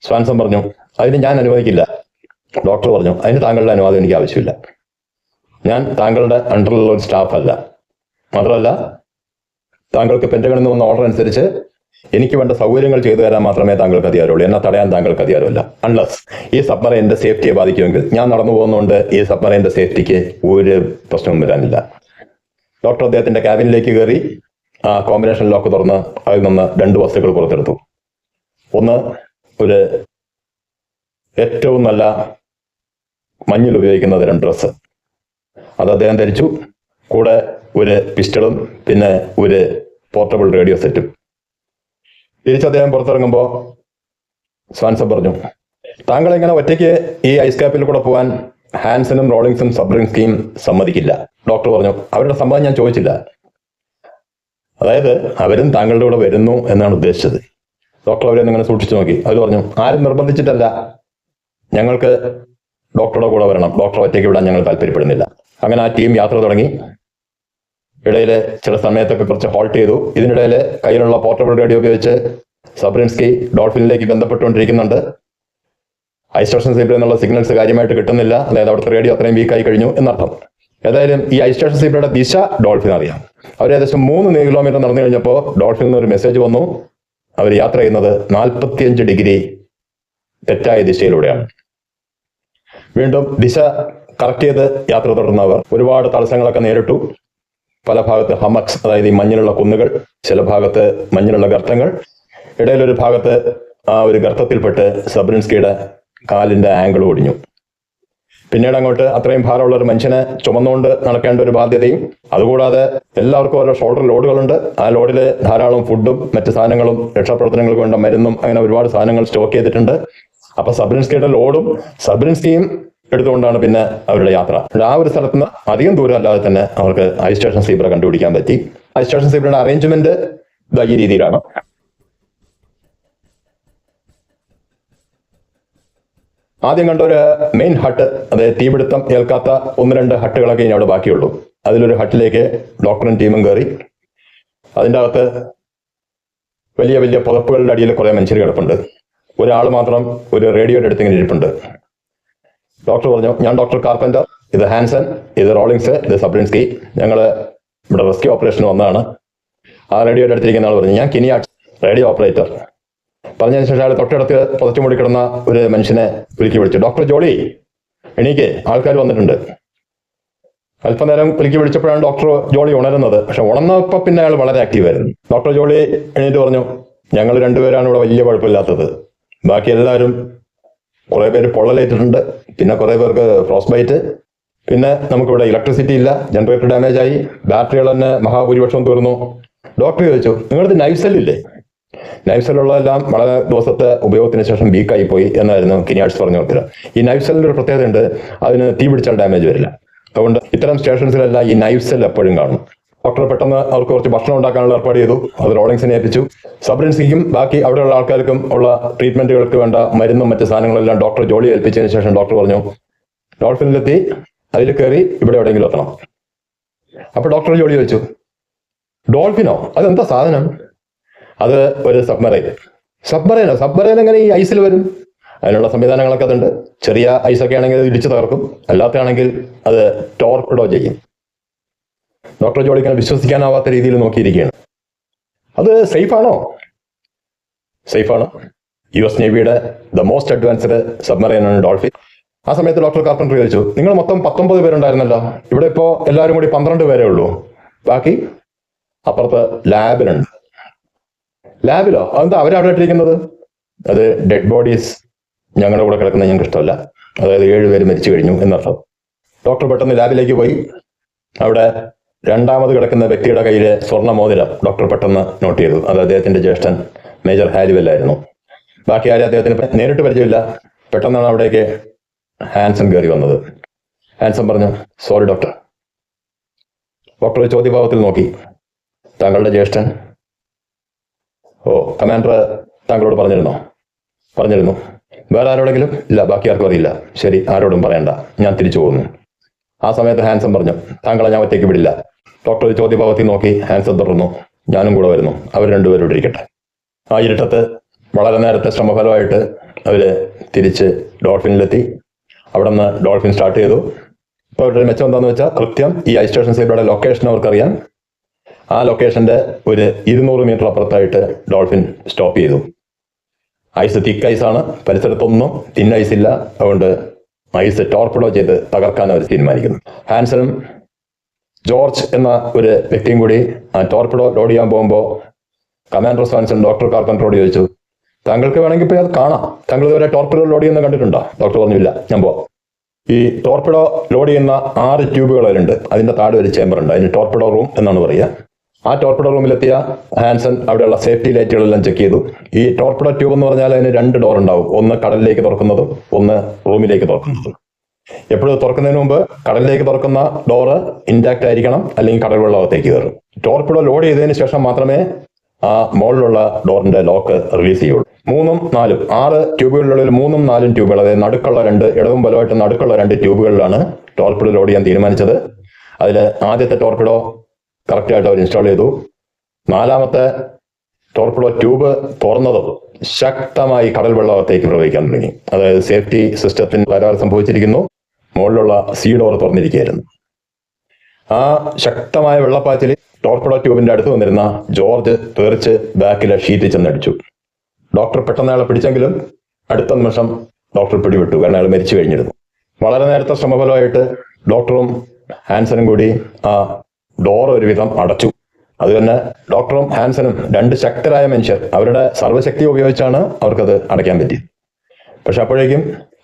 സ്വാൻസൺ പറഞ്ഞു, അതിന് ഞാൻ അനുവദിക്കില്ല. ഡോക്ടർ പറഞ്ഞു, അതിന് താങ്കളുടെ അനുവാദം എനിക്ക് ആവശ്യമില്ല. ഞാൻ താങ്കളുടെ അണ്ടറിലുള്ള ഒരു സ്റ്റാഫ് അല്ല. മാത്രമല്ല താങ്കൾക്ക് പെന്റഗണിൽ നിന്ന് വന്ന ഓർഡർ അനുസരിച്ച് എനിക്ക് വേണ്ട സൗകര്യങ്ങൾ ചെയ്തു തരാൻ മാത്രമേ താങ്കൾക്ക് അധികാരമുള്ളൂ. എന്നെ തടയാൻ താങ്കൾക്ക് അധികാരമില്ല. അൺലസ് ഈ സബ്മറൈൻ്റെ സേഫ്റ്റിയെ ബാധിക്കുമെങ്കിൽ. ഞാൻ നടന്നു പോകുന്നതുകൊണ്ട് ഈ സബ്മറൈൻ്റെ സേഫ്റ്റിക്ക് ഒരു പ്രശ്നവും വരാനില്ല. ഡോക്ടർ അദ്ദേഹത്തിന്റെ ക്യാബിനിലേക്ക് കയറി ആ കോമ്പിനേഷൻ ലോക്ക് തുറന്ന് അതിൽ നിന്ന് 2 വസ്തുക്കൾ പുറത്തെടുത്തു. ഒന്ന്, ഒരു ഏറ്റവും നല്ല മഞ്ഞിൽ ഉപയോഗിക്കുന്ന തരം ഡ്രസ്സ്, അത് അദ്ദേഹം ധരിച്ചു. കൂടെ ഒരു പിസ്റ്റളും പിന്നെ ഒരു പോർട്ടബിൾ റേഡിയോ സെറ്റും. തിരിച്ച് അദ്ദേഹം പുറത്തിറങ്ങുമ്പോൾ സ്വാൻസൺ പറഞ്ഞു, താങ്കൾ ഇങ്ങനെ ഒറ്റയ്ക്ക് ഈ ഐസ് ക്യാപ്പിൽ കൂടെ പോകാൻ ഹാൻസനും റോളിങ്സും സബ്രിൻസ്കിയും സമ്മതിക്കില്ല. ഡോക്ടർ പറഞ്ഞു, അവരുടെ സമ്മതം ഞാൻ ചോദിച്ചില്ല. അതായത് അവരും താങ്കളുടെ കൂടെ വരുന്നു എന്നാണ് ഉദ്ദേശിച്ചത്. ഡോക്ടർ അവരെ ഇങ്ങനെ സൂക്ഷിച്ചു നോക്കി. അവർ പറഞ്ഞു, ആരും നിർബന്ധിച്ചിട്ടല്ല, ഞങ്ങൾക്ക് ഡോക്ടറുടെ കൂടെ വരണം, ഡോക്ടറെ ഒറ്റയ്ക്ക് വിടാൻ ഞങ്ങൾ താല്പര്യപ്പെടുന്നില്ല. അങ്ങനെ ആ ടീം യാത്ര തുടങ്ങി. ഇടയിൽ ചില സമയത്തൊക്കെ കുറച്ച് ഹോൾട്ട് ചെയ്തു. ഇതിനിടയിൽ കയ്യിലുള്ള പോർട്ടബിൾ റേഡിയോ ഉപയോഗിച്ച് സബ്രിൻസ്കി ഡോൾഫിനിലേക്ക് ബന്ധപ്പെട്ടുകൊണ്ടിരിക്കുന്നുണ്ട്. ഐസ് സ്റ്റേഷൻ സീബ്ര എന്നുള്ള സിഗ്നൽസ് കാര്യമായിട്ട് കിട്ടുന്നില്ല. അതായത് അവിടുത്തെ റേഡിയോ അത്രയും വീക്കായി കഴിഞ്ഞു എന്നർത്ഥം. ഏതായാലും ഈ ഐസ് സ്റ്റേഷൻ സീബ്രയുടെ ദിശ ഡോൾഫിൻ അറിയാം. അവർ ഏകദേശം 3 കിലോമീറ്റർ നടന്നു കഴിഞ്ഞപ്പോൾ ഡോൾഫിനിൽ നിന്ന് ഒരു മെസ്സേജ് വന്നു. അവർ യാത്ര ചെയ്യുന്നത് 45 ഡിഗ്രി തെറ്റായ ദിശയിലൂടെയാണ്. വീണ്ടും ദിശ കറക്റ്റ് ചെയ്ത് യാത്ര തുടർന്നവർ ഒരുപാട് തടസ്സങ്ങളൊക്കെ നേരിട്ടു. പല ഭാഗത്ത് ഹമക്സ്, അതായത് ഈ മഞ്ഞിലുള്ള കുന്നുകൾ, ചില ഭാഗത്ത് മഞ്ഞിലുള്ള ഗർത്തങ്ങൾ. ഇടയിലൊരു ഭാഗത്ത് ആ ഒരു ഗർത്തത്തിൽപ്പെട്ട് സബ്രിൻസ്കിയുടെ കാലിന്റെ ആംഗിൾ ഒടിഞ്ഞു. പിന്നീട് അങ്ങോട്ട് അത്രയും ഭാരമുള്ള ഒരു മനുഷ്യനെ ചുമന്നുകൊണ്ട് നടക്കേണ്ട ഒരു ബാധ്യതയും, അതുകൂടാതെ എല്ലാവർക്കും ഓരോ ഷോൾഡർ ലോഡുകളുണ്ട്. ആ ലോഡിൽ ധാരാളം ഫുഡും മറ്റു സാധനങ്ങളും രക്ഷാപ്രവർത്തനങ്ങൾക്ക് വേണ്ട മരുന്നും അങ്ങനെ ഒരുപാട് സാധനങ്ങൾ സ്റ്റോക്ക് ചെയ്തിട്ടുണ്ട്. അപ്പൊ സബ്രിൻസ്കിയുടെ ലോഡും സബ്രിൻസ്കിയും എടുത്തുകൊണ്ടാണ് പിന്നെ അവരുടെ യാത്ര. ആ ഒരു സ്ഥലത്ത് നിന്ന് അധികം ദൂരം അല്ലാതെ തന്നെ അവർക്ക് ഐസ് സ്റ്റേഷൻ സീബ്ര കണ്ടുപിടിക്കാൻ പറ്റി. ഐസ് സ്റ്റേഷൻ സീബ്രയുടെ അറേഞ്ച്മെന്റ് ഈ രീതിയിലാണ്. ആദ്യം കണ്ട ഒരു മെയിൻ ഹട്ട്, അതായത് തീപിടുത്തം ഏൽക്കാത്ത 1-2 ഹട്ടുകളൊക്കെ ഇനി അവിടെ ബാക്കിയുള്ളൂ. അതിലൊരു ഹട്ടിലേക്ക് ഡോക്ടറും ടീമും കയറി. അതിൻ്റെ അകത്ത് വലിയ വലിയ പുതപ്പുകളുടെ അടിയിൽ കുറെ മനുഷ്യർ കിടപ്പുണ്ട്. ഒരാൾ മാത്രം ഒരു റേഡിയോയുടെ അടുത്ത് ഇങ്ങനെ ഇരിപ്പുണ്ട്. ഡോക്ടർ പറഞ്ഞു, ഞാൻ ഡോക്ടർ കാർപ്പൻ്റർ, ഇത് ഹാൻസൺ, ഇത് റോളിങ്സ്, ഇത് സബ്രിൻസ്കി, ഞങ്ങൾ ഇവിടെ റെസ്ക്യൂ ഓപ്പറേഷന് വന്നതാണ്. ആ റേഡിയോയുടെ അടുത്തിരിക്കുന്ന ആൾ പറഞ്ഞു, ഞാൻ കിനിയാട്ട്, റേഡിയോ ഓപ്പറേറ്റർ. പറഞ്ഞതിന് ശേഷം അയാൾ തൊട്ടടുത്ത് പുതച്ചു മൂടി കിടന്ന ഒരു മനുഷ്യനെ കുലുക്കി വിളിച്ചു, ഡോക്ടർ ജോളി എണീക്ക്, ആൾക്കാർ വന്നിട്ടുണ്ട്. അല്പനേരം കുലുക്കി വിളിച്ചപ്പോഴാണ് ഡോക്ടർ ജോളി ഉണരുന്നത്. പക്ഷെ ഉണർന്നപ്പോൾ പിന്നെ അയാൾ വളരെ ആക്റ്റീവായിരുന്നു. ഡോക്ടർ ജോളി എണീറ്റ് പറഞ്ഞു, ഞങ്ങൾ 2 പേരാണ് ഇവിടെ വലിയ കുഴപ്പമില്ലാത്തത്, ബാക്കി എല്ലാവരും കുറെ പേര് പൊള്ളലേറ്റിട്ടുണ്ട്, പിന്നെ കുറെ പേർക്ക് ഫ്രോസ്റ്റ് ബൈറ്റ്, പിന്നെ നമുക്കിവിടെ ഇലക്ട്രിസിറ്റി ഇല്ല, ജനറേറ്റർ ഡാമേജ് ആയി, ബാറ്ററികൾ തന്നെ മഹാഭൂരിപക്ഷം തീർന്നു. ഡോക്ടർ ചോദിച്ചു, നിങ്ങളുടെ നൈഫ് സെല്ലില്ലേ? നൈഫ് സെല്ലുള്ളതെല്ലാം വളരെ ദിവസത്തെ ഉപയോഗത്തിന് ശേഷം വീക്കായി പോയി എന്നായിരുന്നു കിനിയാട്സ് പറഞ്ഞു കൊടുത്തത്. ഈ നൈഫ് സെല്ലിന്റെ ഒരു പ്രത്യേകത ഉണ്ട്, അതിന് തീ പിടിച്ചാൽ ഡാമേജ് വരില്ല. അതുകൊണ്ട് ഇത്തരം സ്റ്റേഷൻസിലെല്ലാം ഈ നൈഫ് സെൽ എപ്പോഴും കാണും. ഡോക്ടർ പെട്ടെന്ന് അവർക്ക് കുറച്ച് ഭക്ഷണം ഉണ്ടാക്കാനുള്ള ഏർപ്പാട് ചെയ്തു. അത് റോളിങ്സിനെ ഏൽപ്പിച്ചു. സബ്രിൻസ്കിക്കും ബാക്കി അവിടെയുള്ള ആൾക്കാർക്കും ഉള്ള ട്രീറ്റ്മെന്റുകൾക്ക് വേണ്ട മരുന്നും മറ്റു സാധനങ്ങളെല്ലാം ഡോക്ടർ ജോളി ഏൽപ്പിച്ചതിന് ശേഷം ഡോക്ടർ പറഞ്ഞു, ഡോൾഫിനിലെത്തി അതിൽ കയറി ഇവിടെ എവിടെയെങ്കിലും എത്തണം. അപ്പൊ ഡോക്ടർ ജോളി ചോദിച്ചു, ഡോൾഫിനോ? അതെന്താ സാധനം? അത് ഒരു സബ്മറൈൻ എങ്ങനെ ഈ ഐസിൽ വരും? അതിനുള്ള സംവിധാനങ്ങളൊക്കെ അതുണ്ട്. ചെറിയ ഐസൊക്കെ ആണെങ്കിൽ അത് ഇടിച്ചു തകർക്കും, അല്ലാത്തതാണെങ്കിൽ അത് ടോർപിഡോ ചെയ്യും. ഡോക്ടർ ജോളിക്ക് വിശ്വസിക്കാനാവാത്ത രീതിയിൽ നോക്കിയിരിക്കുകയാണ്. അത് സേഫ് ആണോ? സേഫാണ്. US നേവിയുടെ ദ മോസ്റ്റ് അഡ്വാൻസ്ഡ് സബ്മറൈനാണ് ഡോൾഫിൻ. ആ സമയത്ത് ഡോക്ടർ കാർപ്പൻറ്റർ ചോദിച്ചു, നിങ്ങൾ മൊത്തം 19 പേരുണ്ടായിരുന്നല്ലോ, ഇവിടെ ഇപ്പോൾ എല്ലാവരും കൂടി 12 പേരേ ഉള്ളൂ, ബാക്കി അപ്പുറത്ത് ലാബിലുണ്ട്. ലാബിലോ? അതെന്താ അവരവിടെ ഇട്ടിരിക്കുന്നത്? അത് ഡെഡ് ബോഡീസ് ഞങ്ങളുടെ കൂടെ കിടക്കുന്നത് ഞങ്ങൾക്ക് ഇഷ്ടമല്ല, അതായത് 7 പേര് മരിച്ചു കഴിഞ്ഞു എന്നർത്ഥം. ഡോക്ടർ പെട്ടെന്ന് ലാബിലേക്ക് പോയി. അവിടെ രണ്ടാമത് കിടക്കുന്ന വ്യക്തിയുടെ കയ്യിലെ സ്വർണ്ണ മോതിരം ഡോക്ടർ പെട്ടെന്ന് നോട്ട് ചെയ്തു. അത് അദ്ദേഹത്തിന്റെ ജ്യേഷ്ഠൻ മേജർ ഹാരിവെൽ ആയിരുന്നു. ബാക്കി ആരും അദ്ദേഹത്തിന് നേരിട്ട് പരിചയമില്ല. പെട്ടെന്നാണ് അവിടേക്ക് ഹാൻസൺ കയറി വന്നത്. ഹാൻസൺ പറഞ്ഞു, സോറി ഡോക്ടർ. ഡോക്ടർ ചോദ്യഭാവത്തിൽ നോക്കി. താങ്കളുടെ ജ്യേഷ്ഠൻ? ഓ, കമാൻഡർ താങ്കളോട് പറഞ്ഞിരുന്നു. വേറെ ആരോടെങ്കിലും? ഇല്ല, ബാക്കി ആർക്കും അറിയില്ല. ശരി, ആരോടും പറയണ്ട, ഞാൻ തിരിച്ചു പോകുന്നു. ആ സമയത്ത് ഹാൻസൺ പറഞ്ഞു, താങ്കളെ ഞാൻ ഒറ്റയ്ക്ക് വിടില്ല. ഡോക്ടർ ചോദ്യഭാവത്തിൽ നോക്കി. ഹാൻസൺ തുടർന്നു, ഞാനും കൂടെ വരുന്നു, അവർ രണ്ടുപേരും ഇരിക്കട്ടെ. ആ ഇരുട്ടത്ത് വളരെ നേരത്തെ ശ്രമഫലമായിട്ട് അവര് തിരിച്ച് ഡോൾഫിനിലെത്തി. അവിടെ നിന്ന് ഡോൾഫിൻ സ്റ്റാർട്ട് ചെയ്തു. ഇപ്പോൾ അവരുടെ മെച്ചം എന്താണെന്ന് വെച്ചാൽ, കൃത്യം ഈ ഐസ് സ്റ്റേഷൻ സൈബറുടെ ലൊക്കേഷൻ അവർക്കറിയാം. ആ ലൊക്കേഷന്റെ ഒരു 200 മീറ്റർ അപ്പുറത്തായിട്ട് ഡോൾഫിൻ സ്റ്റോപ്പ് ചെയ്തു. ഐസ് തിക്ക് ഐസാണ്, പരിസരത്തൊന്നും തിൻ ഐസ് ഇല്ല. അതുകൊണ്ട് ഐസ് ടോർപിഡോ ചെയ്ത് തകർക്കാൻ അവർ തീരുമാനിക്കുന്നു. ഹാൻസനും ജോർജ് എന്ന ഒരു വ്യക്തിയും കൂടി ആ ടോർപിഡോ ലോഡ് ചെയ്യാൻ പോകുമ്പോൾ കമാൻഡർ സ്വാൻസൺ ഡോക്ടർ കാർപ്പൻറ്ററോട് ചോദിച്ചു, താങ്കൾക്ക് വേണമെങ്കിൽ ഇപ്പോൾ അത് കാണാം, താങ്കൾ ഇതുവരെ ടോർപിഡോ ലോഡ് ചെയ്യുന്നത് കണ്ടിട്ടുണ്ടോ? ഡോക്ടർ പറഞ്ഞില്ല, ഞാൻ പോവാം. ഈ ടോർപിഡോ ലോഡ് ചെയ്യുന്ന 6 ട്യൂബുകൾ അതിലുണ്ട്. അതിന്റെ താഴെ ഒരു ചേമ്പർ ഉണ്ട്, അതിന് ടോർപിഡോ റൂം എന്നാണ് പറയുക. ആ ടോർപിഡോ റൂമിലെത്തിയ ഹാൻസൺ അവിടെയുള്ള സേഫ്റ്റി ലൈറ്റുകളെല്ലാം ചെക്ക് ചെയ്തു. ഈ ടോർപിഡോ ട്യൂബ് എന്ന് പറഞ്ഞാൽ അതിന് 2 ഡോർ ഉണ്ടാവും, ഒന്ന് കടലിലേക്ക് തുറക്കുന്നതും ഒന്ന് റൂമിലേക്ക് തുറക്കുന്നതും. എപ്പോഴും തുറക്കുന്നതിന് മുമ്പ് കടലിലേക്ക് തുറക്കുന്ന ഡോറ് ഇൻടാക്റ്റ് ആയിരിക്കണം, അല്ലെങ്കിൽ കടൽ വെള്ളത്തേക്ക് കയറും. ടോർപിഡോ ലോഡ് ചെയ്തതിന് ശേഷം മാത്രമേ ആ മുകളിലുള്ള ഡോറിന്റെ ലോക്ക് റിലീസ് ചെയ്യുള്ളൂ. 3ഉം 4ഉം 6 ട്യൂബുകളിലുള്ള 3ഉം 4ഉം ട്യൂബുകൾ, അതായത് നടുക്കുള്ള 2 ഇടവും വലമായിട്ട് നടുക്കുള്ള 2 ട്യൂബുകളിലാണ് ടോർപിഡോ ലോഡ് ചെയ്യാൻ തീരുമാനിച്ചത്. അതിൽ ആദ്യത്തെ ടോർപിഡോ കറക്റ്റായിട്ട് അവർ ഇൻസ്റ്റാൾ ചെയ്തു. 4ാമത്തെ ടോർപിഡോ ട്യൂബ് തുറന്നതും ശക്തമായി കടൽ വെള്ളത്തേക്ക് പ്രവഹിക്കാൻ തുടങ്ങി. അതായത് സേഫ്റ്റി സിസ്റ്റത്തിന് തകരാറ് സംഭവിച്ചിരിക്കുന്നു. മുകളിലുള്ള സീ ഡോർ തുറന്നിരിക്കുകയായിരുന്നു. ആ ശക്തമായ വെള്ളപ്പാച്ചിൽ ടോർപിഡോ ട്യൂബിന്റെ അടുത്ത് വന്നിരുന്ന ജോർജ് തെറിച്ച് ബാക്കിലെ ഷീറ്റിൽ ചെന്നടിച്ചു. ഡോക്ടർ പെട്ടെന്ന് അയാളെ പിടിച്ചെങ്കിലും അടുത്ത നിമിഷം ഡോക്ടർ പിടിവിട്ടു, കാരണം അയാൾ മരിച്ചു കഴിഞ്ഞിരുന്നു. വളരെ നേരത്തെ ശ്രമഫലമായിട്ട് ഡോക്ടറും ഹാൻസനും കൂടി ആ ഡോർ ഒരുവിധം അടച്ചു. അത് തന്നെ ഡോക്ടറും ഹാൻസനും 2 ശക്തരായ മനുഷ്യർ, അവരുടെ സർവ്വശക്തി ഉപയോഗിച്ചാണ് അവർക്കത് അടയ്ക്കാൻ പറ്റിയത്. പക്ഷെ അപ്പോഴേക്കും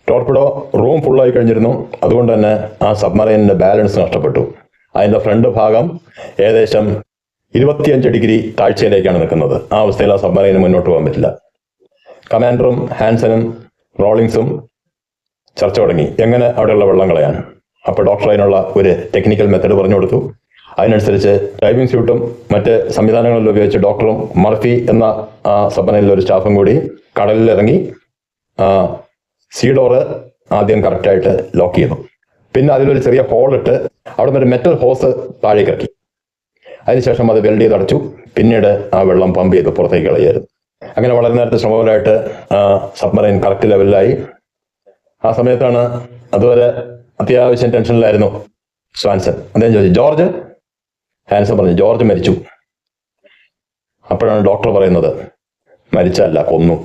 ടോർപിഡോ റൂം ഫുള്ളായി കഴിഞ്ഞിരുന്നു. അതുകൊണ്ട് തന്നെ ആ സബ്മറൈനിന്റെ ബാലൻസ് നഷ്ടപ്പെട്ടു. അതിന്റെ ഫ്രണ്ട് ഭാഗം ഏകദേശം 25 ഡിഗ്രി താഴ്ചയിലേക്കാണ് നിൽക്കുന്നത്. ആ അവസ്ഥയിൽ ആ സബ്മറൈന് മുന്നോട്ട് പോകാൻ പറ്റില്ല. കമാൻഡറും ഹാൻസനും റോളിങ്സും ചർച്ച തുടങ്ങി, എങ്ങനെ അവിടെയുള്ള വെള്ളം കളയാൻ. അപ്പോൾ ഡോക്ടർ അതിനുള്ള ഒരു ടെക്നിക്കൽ മെത്തഡ് പറഞ്ഞു കൊടുത്തു. അതിനനുസരിച്ച് ഡൈവിംഗ് സ്യൂട്ടും മറ്റ് സംവിധാനങ്ങളിലും ഉപയോഗിച്ച് ഡോക്ടറും മർഫി എന്ന ആ സബ്മറൈനിലെ ഒരു സ്റ്റാഫും കൂടി കടലിലിറങ്ങി സീ ഡോറ് ആദ്യം കറക്റ്റായിട്ട് ലോക്ക് ചെയ്തു. പിന്നെ അതിലൊരു ചെറിയ ഹോളിട്ട് അവിടെ നിന്നൊരു മെറ്റൽ ഹോസ് താഴേക്ക് ഇറക്കി. അതിനുശേഷം അത് വെൽഡ് ചെയ്ത് അടച്ചു. പിന്നീട് ആ വെള്ളം പമ്പ് ചെയ്ത് പുറത്തേക്ക് കളയായിരുന്നു. അങ്ങനെ വളരെ നേരത്തെ ശ്രമഫലമായിട്ട് സബ്മറൈൻ കറക്റ്റ് ലെവലിലായി. ആ സമയത്താണ്, അതുവരെ അത്യാവശ്യം ടെൻഷനിലായിരുന്നു സ്വാൻസൺ. അദ്ദേഹം ചോദിച്ചു, ജോർജ്? ഹാൻസൺ പറഞ്ഞു, ജോർജ് മരിച്ചു. അപ്പോഴാണ് ഡോക്ടർ പറയുന്നത്, മരിച്ചല്ല, കൊന്നു.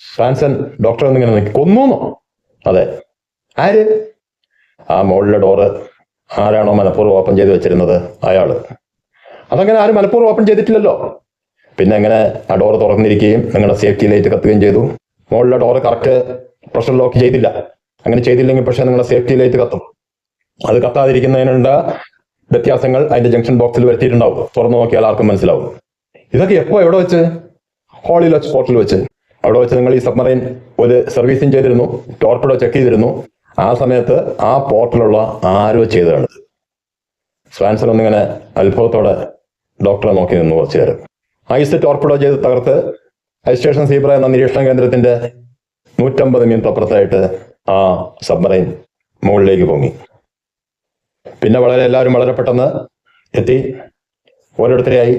സ്വാൻസൺ ഡോക്ടറെ ഒന്നിങ്ങനെ നോക്കി, കൊന്നൂന്നോ? അതെ. ആര്? ആ മുകളിലെ ഡോറ് ആരാണോ മനഃപൂർവ്വം ഓപ്പൺ ചെയ്ത് വെച്ചിരുന്നത് അയാള്. അതങ്ങനെ ആരും മനഃപൂർവ്വം ഓപ്പൺ ചെയ്തിട്ടില്ലല്ലോ. പിന്നെ എങ്ങനെ ആ ഡോറ് തുറന്നിരിക്കുകയും നിങ്ങളുടെ സേഫ്റ്റി ലൈറ്റ് കത്തുകയും ചെയ്തു? മുകളിലെ ഡോറ് കറക്റ്റ് പ്രഷർ ലോക്ക് ചെയ്തില്ല. അങ്ങനെ ചെയ്തില്ലെങ്കിൽ പക്ഷേ നിങ്ങളുടെ സേഫ്റ്റി ലൈറ്റ് കത്തും. അത് കത്താതിരിക്കുന്നതിനുള്ള വ്യത്യാസങ്ങൾ അതിന്റെ ജംഗ്ഷൻ ബോക്സിൽ വരുത്തിയിട്ടുണ്ടാവും. തുറന്നു നോക്കിയാൽ ആർക്കും മനസ്സിലാവും. ഇതൊക്കെ എപ്പോ എവിടെ വെച്ച്? ഹോളിൽ വെച്ച്, പോർട്ടിൽ വെച്ച്. അവിടെ വെച്ച് നിങ്ങൾ ഈ സബ്മറൈൻ ഒരു സർവീസിങ് ചെയ്തിരുന്നു, ടോർപിഡോ ചെക്ക് ചെയ്തിരുന്നു. ആ സമയത്ത് ആ പോർട്ടിലുള്ള ആരോ ചെയ്തതാണ്. സ്വാൻസൺ ഒന്നിങ്ങനെ അത്ഭുതത്തോടെ ഡോക്ടറെ നോക്കി നിന്നു കുറച്ചു നേരം. ഐസ് ടോർപിഡോ ചെയ്ത് തകർത്ത് ഐസ് സ്റ്റേഷൻ സീബ്ര എന്ന നിരീക്ഷണ കേന്ദ്രത്തിന്റെ 150 മീറ്റർ അപ്പുറത്തായിട്ട് ആ സബ്മറൈൻ മുകളിലേക്ക് പൊങ്ങി. പിന്നെ എല്ലാവരും വളരെ പെട്ടെന്ന് എത്തി ഓരോരുത്തരെയായി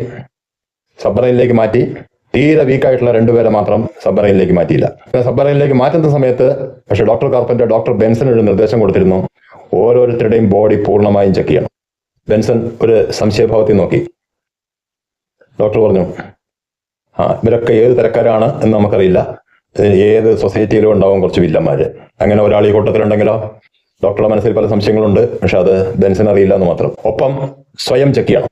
സബ്മറൈനിലേക്ക് മാറ്റി. തീരെ വീക്കായിട്ടുള്ള 2 പേരെ മാത്രം സബ്മറൈനിലേക്ക് മാറ്റിയില്ല. സബ്മറൈനിലേക്ക് മാറ്റുന്ന സമയത്ത് പക്ഷെ ഡോക്ടർ കാർപ്പൻറ്റർ ഡോക്ടർ ബെൻസൺ ഒരു നിർദ്ദേശം കൊടുത്തിരുന്നു, ഓരോരുത്തരുടെയും ബോഡി പൂർണ്ണമായും ചെക്ക് ചെയ്യണം. ബെൻസൺ ഒരു സംശയഭാവത്തിൽ നോക്കി. ഡോക്ടർ പറഞ്ഞു, ഇവരൊക്കെ ഏത് തരക്കാരാണ് എന്ന് നമുക്കറിയില്ല. ഏത് സൊസൈറ്റിയിലും ഉണ്ടാവും കുറച്ച് വില്ലന്മാര്. അങ്ങനെ ഒരാൾ ഈ കൂട്ടത്തിലുണ്ടെങ്കിലോ ഡോക്ടറുടെ മനസ്സിൽ പല സംശയങ്ങളുണ്ട്. പക്ഷെ അത് ബെൻസൺ അറിയില്ല എന്ന് മാത്രം. ഒപ്പം സ്വയം ചെക്ക് ചെയ്യണം.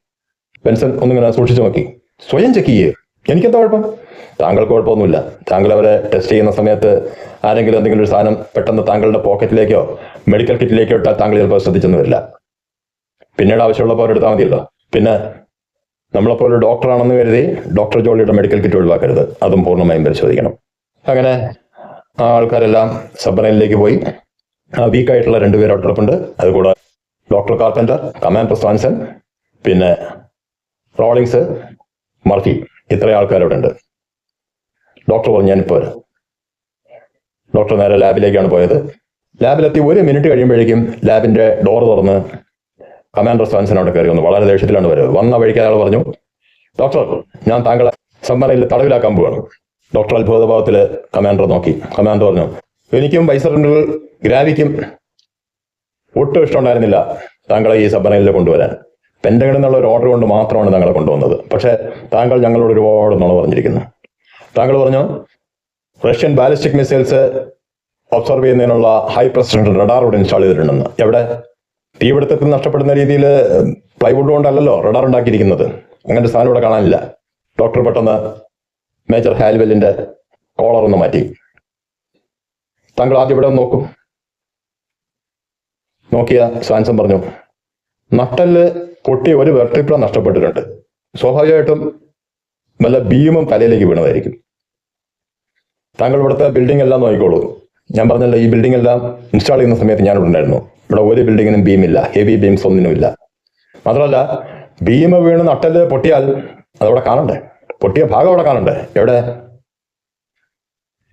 ബെൻസൺ ഒന്നിങ്ങനെ സൂക്ഷിച്ചു നോക്കി. സ്വയം ചെക്ക് ചെയ്യുക, എനിക്കെന്താ കുഴപ്പം? താങ്കൾക്ക് കുഴപ്പമൊന്നുമില്ല. താങ്കൾ അവരെ ടെസ്റ്റ് ചെയ്യുന്ന സമയത്ത് ആരെങ്കിലും എന്തെങ്കിലും ഒരു സാധനം പെട്ടെന്ന് താങ്കളുടെ പോക്കറ്റിലേക്കോ മെഡിക്കൽ കിറ്റിലേക്കോ ഇട്ടാൽ താങ്കൾ ചിലപ്പോൾ ശ്രദ്ധിച്ചെന്ന് വരില്ല. പിന്നീട് ആവശ്യമുള്ളപ്പോൾ അവരെടുത്താൽ മതിയല്ലോ. പിന്നെ നമ്മളെപ്പോലെ ഒരു ഡോക്ടറാണെന്ന് കരുതി ഡോക്ടർ ജോളിയുടെ മെഡിക്കൽ കിറ്റ് ഒഴിവാക്കരുത്. അതും പൂർണ്ണമായും പരിശോധിക്കണം. അങ്ങനെ ആ ആൾക്കാരെല്ലാം സബ്മറൈനിലേക്ക് പോയി. വീക്കായിട്ടുള്ള 2 പേര് അവിടെ കിടപ്പുണ്ട്. അതുകൂടാതെ ഡോക്ടർ കാർപ്പൻ്റർ, കമാൻഡർ സ്വാൻസൺ, പിന്നെ റോളിങ്സ്, മർഫി, ഇത്രയും ആൾക്കാരവിടെ ഉണ്ട്. ഡോക്ടർ പറഞ്ഞു ഞാനിപ്പോൾ വരാം. ഡോക്ടർ നേരെ ലാബിലേക്കാണ് പോയത്. ലാബിലെത്തി 1 മിനിറ്റ് കഴിയുമ്പോഴേക്കും ലാബിന്റെ ഡോർ തുറന്ന് കമാൻഡർ സ്വാൻസൺ അവിടെ കയറി വന്നു. വളരെ ദേഷ്യത്തിലാണ് വരുന്നത്. വന്ന വഴിക്ക് അയാൾ പറഞ്ഞു, ഡോക്ടർ, ഞാൻ താങ്കളെ സബ്മറൈനിൽ തടവിലാക്കാൻ പോവാണ്. ഡോക്ടർ അത്ഭുതഭാവത്തിൽ കമാൻഡർ നോക്കി. കമാൻഡർ പറഞ്ഞു, എനിക്കും വൈസറിൻ്റൽ ഗ്രാവിക്കും ഒട്ടും ഇഷ്ടമുണ്ടായിരുന്നില്ല താങ്കളെ ഈ സബ്മറൈനിൽ കൊണ്ടുവരാൻ. പെൻറ്റഗണിൽ നിന്നുള്ള ഒരു ഓർഡർ കൊണ്ട് മാത്രമാണ് താങ്കളെ കൊണ്ടുവന്നത്. പക്ഷേ താങ്കൾ ഞങ്ങളോട് ഒരുപാട് നുണ പറഞ്ഞിരിക്കുന്നു. താങ്കൾ പറഞ്ഞു റഷ്യൻ ബാലിസ്റ്റിക് മിസൈൽസ് ഒബ്സർവ് ചെയ്യുന്നതിനുള്ള ഹൈ പ്രസിഷൻ റഡാർ ഇവിടെ ഇൻസ്റ്റാൾ ചെയ്തിട്ടുണ്ടെന്ന്. എവിടെ? തീപിടുത്തത്തിൽ നഷ്ടപ്പെടുന്ന രീതിയിൽ പ്ലൈവുഡ് കൊണ്ടല്ലല്ലോ റഡാർ ഉണ്ടാക്കിയിരിക്കുന്നത്. അങ്ങനത്തെ സാധനം ഇവിടെ കാണാനില്ല. ഡോക്ടർ പെട്ടെന്ന് മേജർ ഹാൽവെല്ലിന്റെ കോളർ ഒന്ന് മാറ്റി. താങ്കൾ ആദ്യം ഇവിടെ നോക്കൂ. നോക്കിയ സ്വാൻസൺ പറഞ്ഞു, നട്ടല് പൊട്ടി ഒരു വെർട്ടിബ്ര നഷ്ടപ്പെട്ടിട്ടുണ്ട്. സ്വാഭാവികമായിട്ടും വല്ല ബീമും തലയിലേക്ക് വീണതായിരിക്കും. താങ്കൾ ഇവിടുത്തെ ബിൽഡിംഗ് എല്ലാം നോക്കിക്കോളൂ. ഞാൻ പറഞ്ഞല്ലോ, ഈ ബിൽഡിംഗ് എല്ലാം ഇൻസ്റ്റാൾ ചെയ്യുന്ന സമയത്ത് ഞാനിവിടെ ഉണ്ടായിരുന്നു. ഇവിടെ ഒരു ബിൽഡിങ്ങിനും ബീമില്ല, ഹെവി ബീംസ് ഒന്നിനുമില്ല. മാത്രമല്ല, ബീം വീണ് നട്ടല് പൊട്ടിയാൽ അതവിടെ കാണണ്ടേ, പൊട്ടിയ ഭാഗം അവിടെ കാണണ്ടേ, എവിടെ?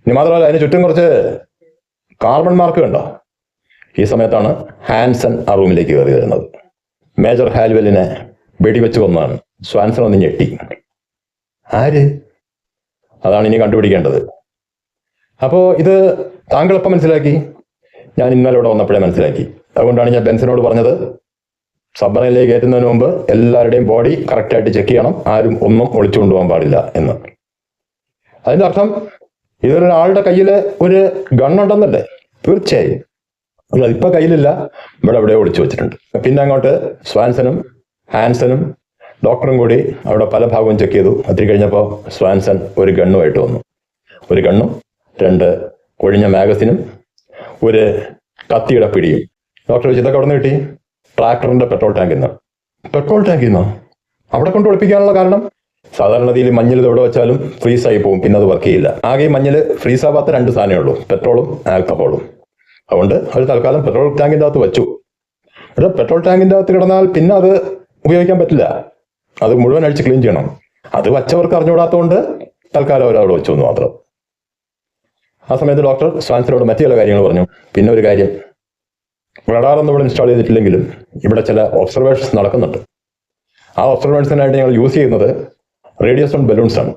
ഇനി മാത്രമല്ല, അതിന് ചുറ്റും കുറച്ച് കാർബൺ മാർക്ക് കണ്ടോ? ഈ സമയത്താണ് ഹാൻസൺ ആ റൂമിലേക്ക് കയറി വരുന്നത്. മേജർ ഹാൽവെല്ലിനെ വെടിവെച്ച് കൊന്നാണ്. സ്വാൻസൺ ഒന്ന് ഞെട്ടി. ആര്? അതാണ് ഇനി കണ്ടുപിടിക്കേണ്ടത്. അപ്പോൾ ഇത് താങ്കൾ എപ്പോൾ മനസ്സിലാക്കി? ഞാൻ ഇന്നലെ ഇവിടെ വന്നപ്പോഴേ മനസ്സിലാക്കി. അതുകൊണ്ടാണ് ഞാൻ ബെൻസനോട് പറഞ്ഞത്, സബ്മറൈനിലേക്ക് കയറ്റുന്നതിന് മുമ്പ് എല്ലാവരുടെയും ബോഡി കറക്റ്റായിട്ട് ചെക്ക് ചെയ്യണം, ആരും ഒന്നും ഒളിച്ചു കൊണ്ടുപോകാൻ പാടില്ല എന്ന്. അതിൻ്റെ അർത്ഥം ഇതൊരാളുടെ കയ്യിൽ ഒരു ഗണ്ണുണ്ടെന്നല്ലേ? തീർച്ചയായും. അതിപ്പോൾ കയ്യിലില്ല, ഇവിടെ എവിടെയോ ഒളിച്ചു വെച്ചിട്ടുണ്ട്. പിന്നെ അങ്ങോട്ട് സ്വാൻസനും ഹാൻസനും ഡോക്ടറും കൂടി അവിടെ പല ഭാഗവും ചെക്ക് ചെയ്തു. അത്തിരി കഴിഞ്ഞപ്പോൾ സ്വാൻസൺ ഒരു ഗണ്ണുമായിട്ട് വന്നു. ഒരു ഗണ്ണും 2 ഒഴിഞ്ഞ മാഗസിനും ഒരു കത്തിയുടെ പിടിയും. ഡോക്ടർ ചോദിച്ചു, ഇതൊക്കെ അവിടെ നിന്ന് കിട്ടി? ട്രാക്ടറിന്റെ പെട്രോൾ ടാങ്കിൽ നിന്ന്. പെട്രോൾ ടാങ്കിൽ നിന്നോ? അവിടെ കൊണ്ട് ഒളിപ്പിക്കാനുള്ള കാരണം? സാധാരണ രീതിയിൽ മഞ്ഞൾ ഇത് എവിടെ വെച്ചാലും ഫ്രീസായി പോകും, പിന്നെ അത് വർക്ക് ചെയ്യില്ല. ആകെ ഈ മഞ്ഞൾ ഫ്രീസാവാത്ത 2 സാധനമേ ഉള്ളൂ, പെട്രോളും ആൽക്കഹോളും. അതുകൊണ്ട് അവർ തൽക്കാലം പെട്രോൾ ടാങ്കിൻ്റെ അകത്ത് വെച്ചു. ഒരു പെട്രോൾ ടാങ്കിൻ്റെ അകത്ത് കിടന്നാൽ പിന്നെ അത് ഉപയോഗിക്കാൻ പറ്റില്ല. അത് മുഴുവൻ അഴിച്ച് ക്ലീൻ ചെയ്യണം. അത് വച്ചവർക്ക് അറിഞ്ഞുകൂടാത്തതുകൊണ്ട് തൽക്കാലം അവരവിടെ വെച്ചു എന്ന് മാത്രം. ആ സമയത്ത് ഡോക്ടർ സ്വാൻസനോട് മറ്റു ചില കാര്യങ്ങൾ പറഞ്ഞു. പിന്നെ ഒരു കാര്യം, റഡാറൊന്നും ഇവിടെ ഇൻസ്റ്റാൾ ചെയ്തിട്ടില്ലെങ്കിലും ഇവിടെ ചില ഒബ്സർവേഷൻസ് നടക്കുന്നുണ്ട്. ആ ഒബ്സർവേഷൻസിനായിട്ട് ഞങ്ങൾ യൂസ് ചെയ്യുന്നത് റേഡിയോസോൺ ബലൂൺസ് ആണ്.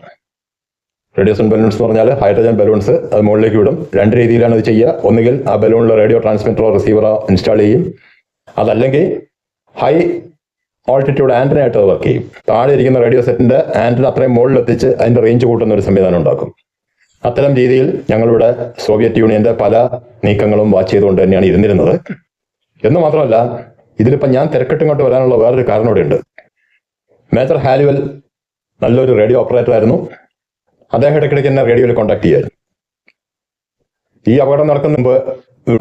റേഡിയോസോൺ ബലൂൺസ് എന്ന് പറഞ്ഞാൽ ഹൈഡ്രജൻ ബലൂൺസ്. അത് മുകളിലേക്ക് വിടും. 2 രീതിയിലാണ് ഇത് ചെയ്യുക. ഒന്നുകിൽ ആ ബലൂണിൽ റേഡിയോ ട്രാൻസ്മിറ്ററോ റിസീവറോ ഇൻസ്റ്റാൾ ചെയ്യും, അതല്ലെങ്കിൽ ഹൈ ഓൾട്ടിറ്റ്യൂഡ് ആൻറ്റന ആയിട്ട് അത് വർക്ക് ചെയ്യും. താഴെ ഇരിക്കുന്ന റേഡിയോ സെറ്റിന്റെ ആൻറ്റന അത്രയും മുകളിലെത്തിച്ച് അതിന്റെ റേഞ്ച് കൂട്ടുന്ന ഒരു സംവിധാനം ഉണ്ടാക്കും. അത്തരം രീതിയിൽ ഞങ്ങളിവിടെ സോവിയറ്റ് യൂണിയന്റെ പല നീക്കങ്ങളും വാച്ച് ചെയ്തുകൊണ്ട് തന്നെയാണ് ഇരുന്നിരുന്നത്. എന്ന് മാത്രമല്ല, ഇതിലിപ്പം ഞാൻ തിരക്കിട്ടിങ്ങോട്ട് വരാനുള്ള വേറൊരു കാരണം ഇവിടെ ഉണ്ട്. മേജർ ഹാലുവൽ നല്ലൊരു റേഡിയോ ഓപ്പറേറ്റർ ആയിരുന്നു. അദ്ദേഹം ഇടയ്ക്കിടയ്ക്ക് എന്നെ റേഡിയോയിൽ കോൺടാക്ട് ചെയ്യായിരുന്നു. ഈ അപകടം നടക്കുന്ന മുമ്പ്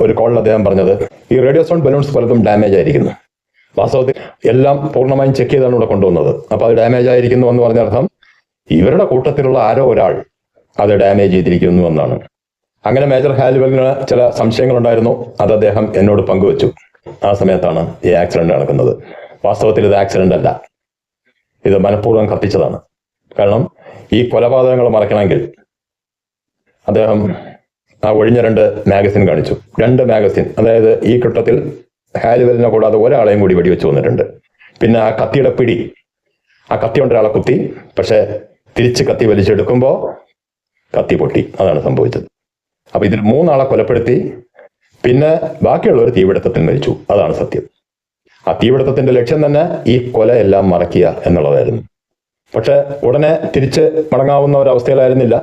ഒരു കോളിൽ അദ്ദേഹം പറഞ്ഞത്, ഈ റേഡിയോസോൺ ബലൂൺസ് പലതും ഡാമേജ് ആയിരിക്കുന്നു. വാസ്തവത്തിൽ എല്ലാം പൂർണ്ണമായും ചെക്ക് ചെയ്താണ് ഇവിടെ കൊണ്ടുവന്നത്. അപ്പോൾ അത് ഡാമേജ് ആയിരിക്കുന്നു എന്ന് പറഞ്ഞ അർത്ഥം ഇവരുടെ കൂട്ടത്തിലുള്ള ആരോ ഒരാൾ അത് ഡാമേജ് ചെയ്തിരിക്കുന്നു എന്നാണ്. അങ്ങനെ മേജർ ഹാലുവലിന് ചില സംശയങ്ങളുണ്ടായിരുന്നു. അത് അദ്ദേഹം എന്നോട് പങ്കുവച്ചു. ആ സമയത്താണ് ഈ ആക്സിഡന്റ് നടക്കുന്നത്. വാസ്തവത്തിൽ ഇത് ആക്സിഡന്റ് അല്ല, ഇത് മനഃപൂർവ്വം കത്തിച്ചതാണ്. കാരണം ഈ കൊലപാതകങ്ങൾ മറയ്ക്കണമെങ്കിൽ അദ്ദേഹം ആ ഒഴിഞ്ഞ 2 മാഗസിൻ കാണിച്ചു. 2 മാഗസിൻ, അതായത് ഈ ഘട്ടത്തിൽ ഹാലുവലിനെ കൂടാതെ ഒരാളെയും കൂടി വെടിവെച്ച് വന്നിട്ടുണ്ട്. പിന്നെ ആ കത്തിയുടെ പിടി, ആ കത്തി കൊണ്ട് ഒരാളെ കുത്തി, പക്ഷെ തിരിച്ച് കത്തി വലിച്ചെടുക്കുമ്പോൾ കത്തി പൊട്ടി. അതാണ് സംഭവിച്ചത്. അപ്പൊ ഇതിൽ 3 ആളെ കൊലപ്പെടുത്തി, പിന്നെ ബാക്കിയുള്ളവർ തീപിടുത്തത്തിൽ മരിച്ചു. അതാണ് സത്യം. ആ തീപിടുത്തത്തിന്റെ ലക്ഷ്യം തന്നെ ഈ കൊലയെല്ലാം മറയ്ക്കുക എന്നുള്ളതായിരുന്നു. പക്ഷെ ഉടനെ തിരിച്ച് മടങ്ങാവുന്ന ഒരവസ്ഥയിലായിരുന്നില്ല.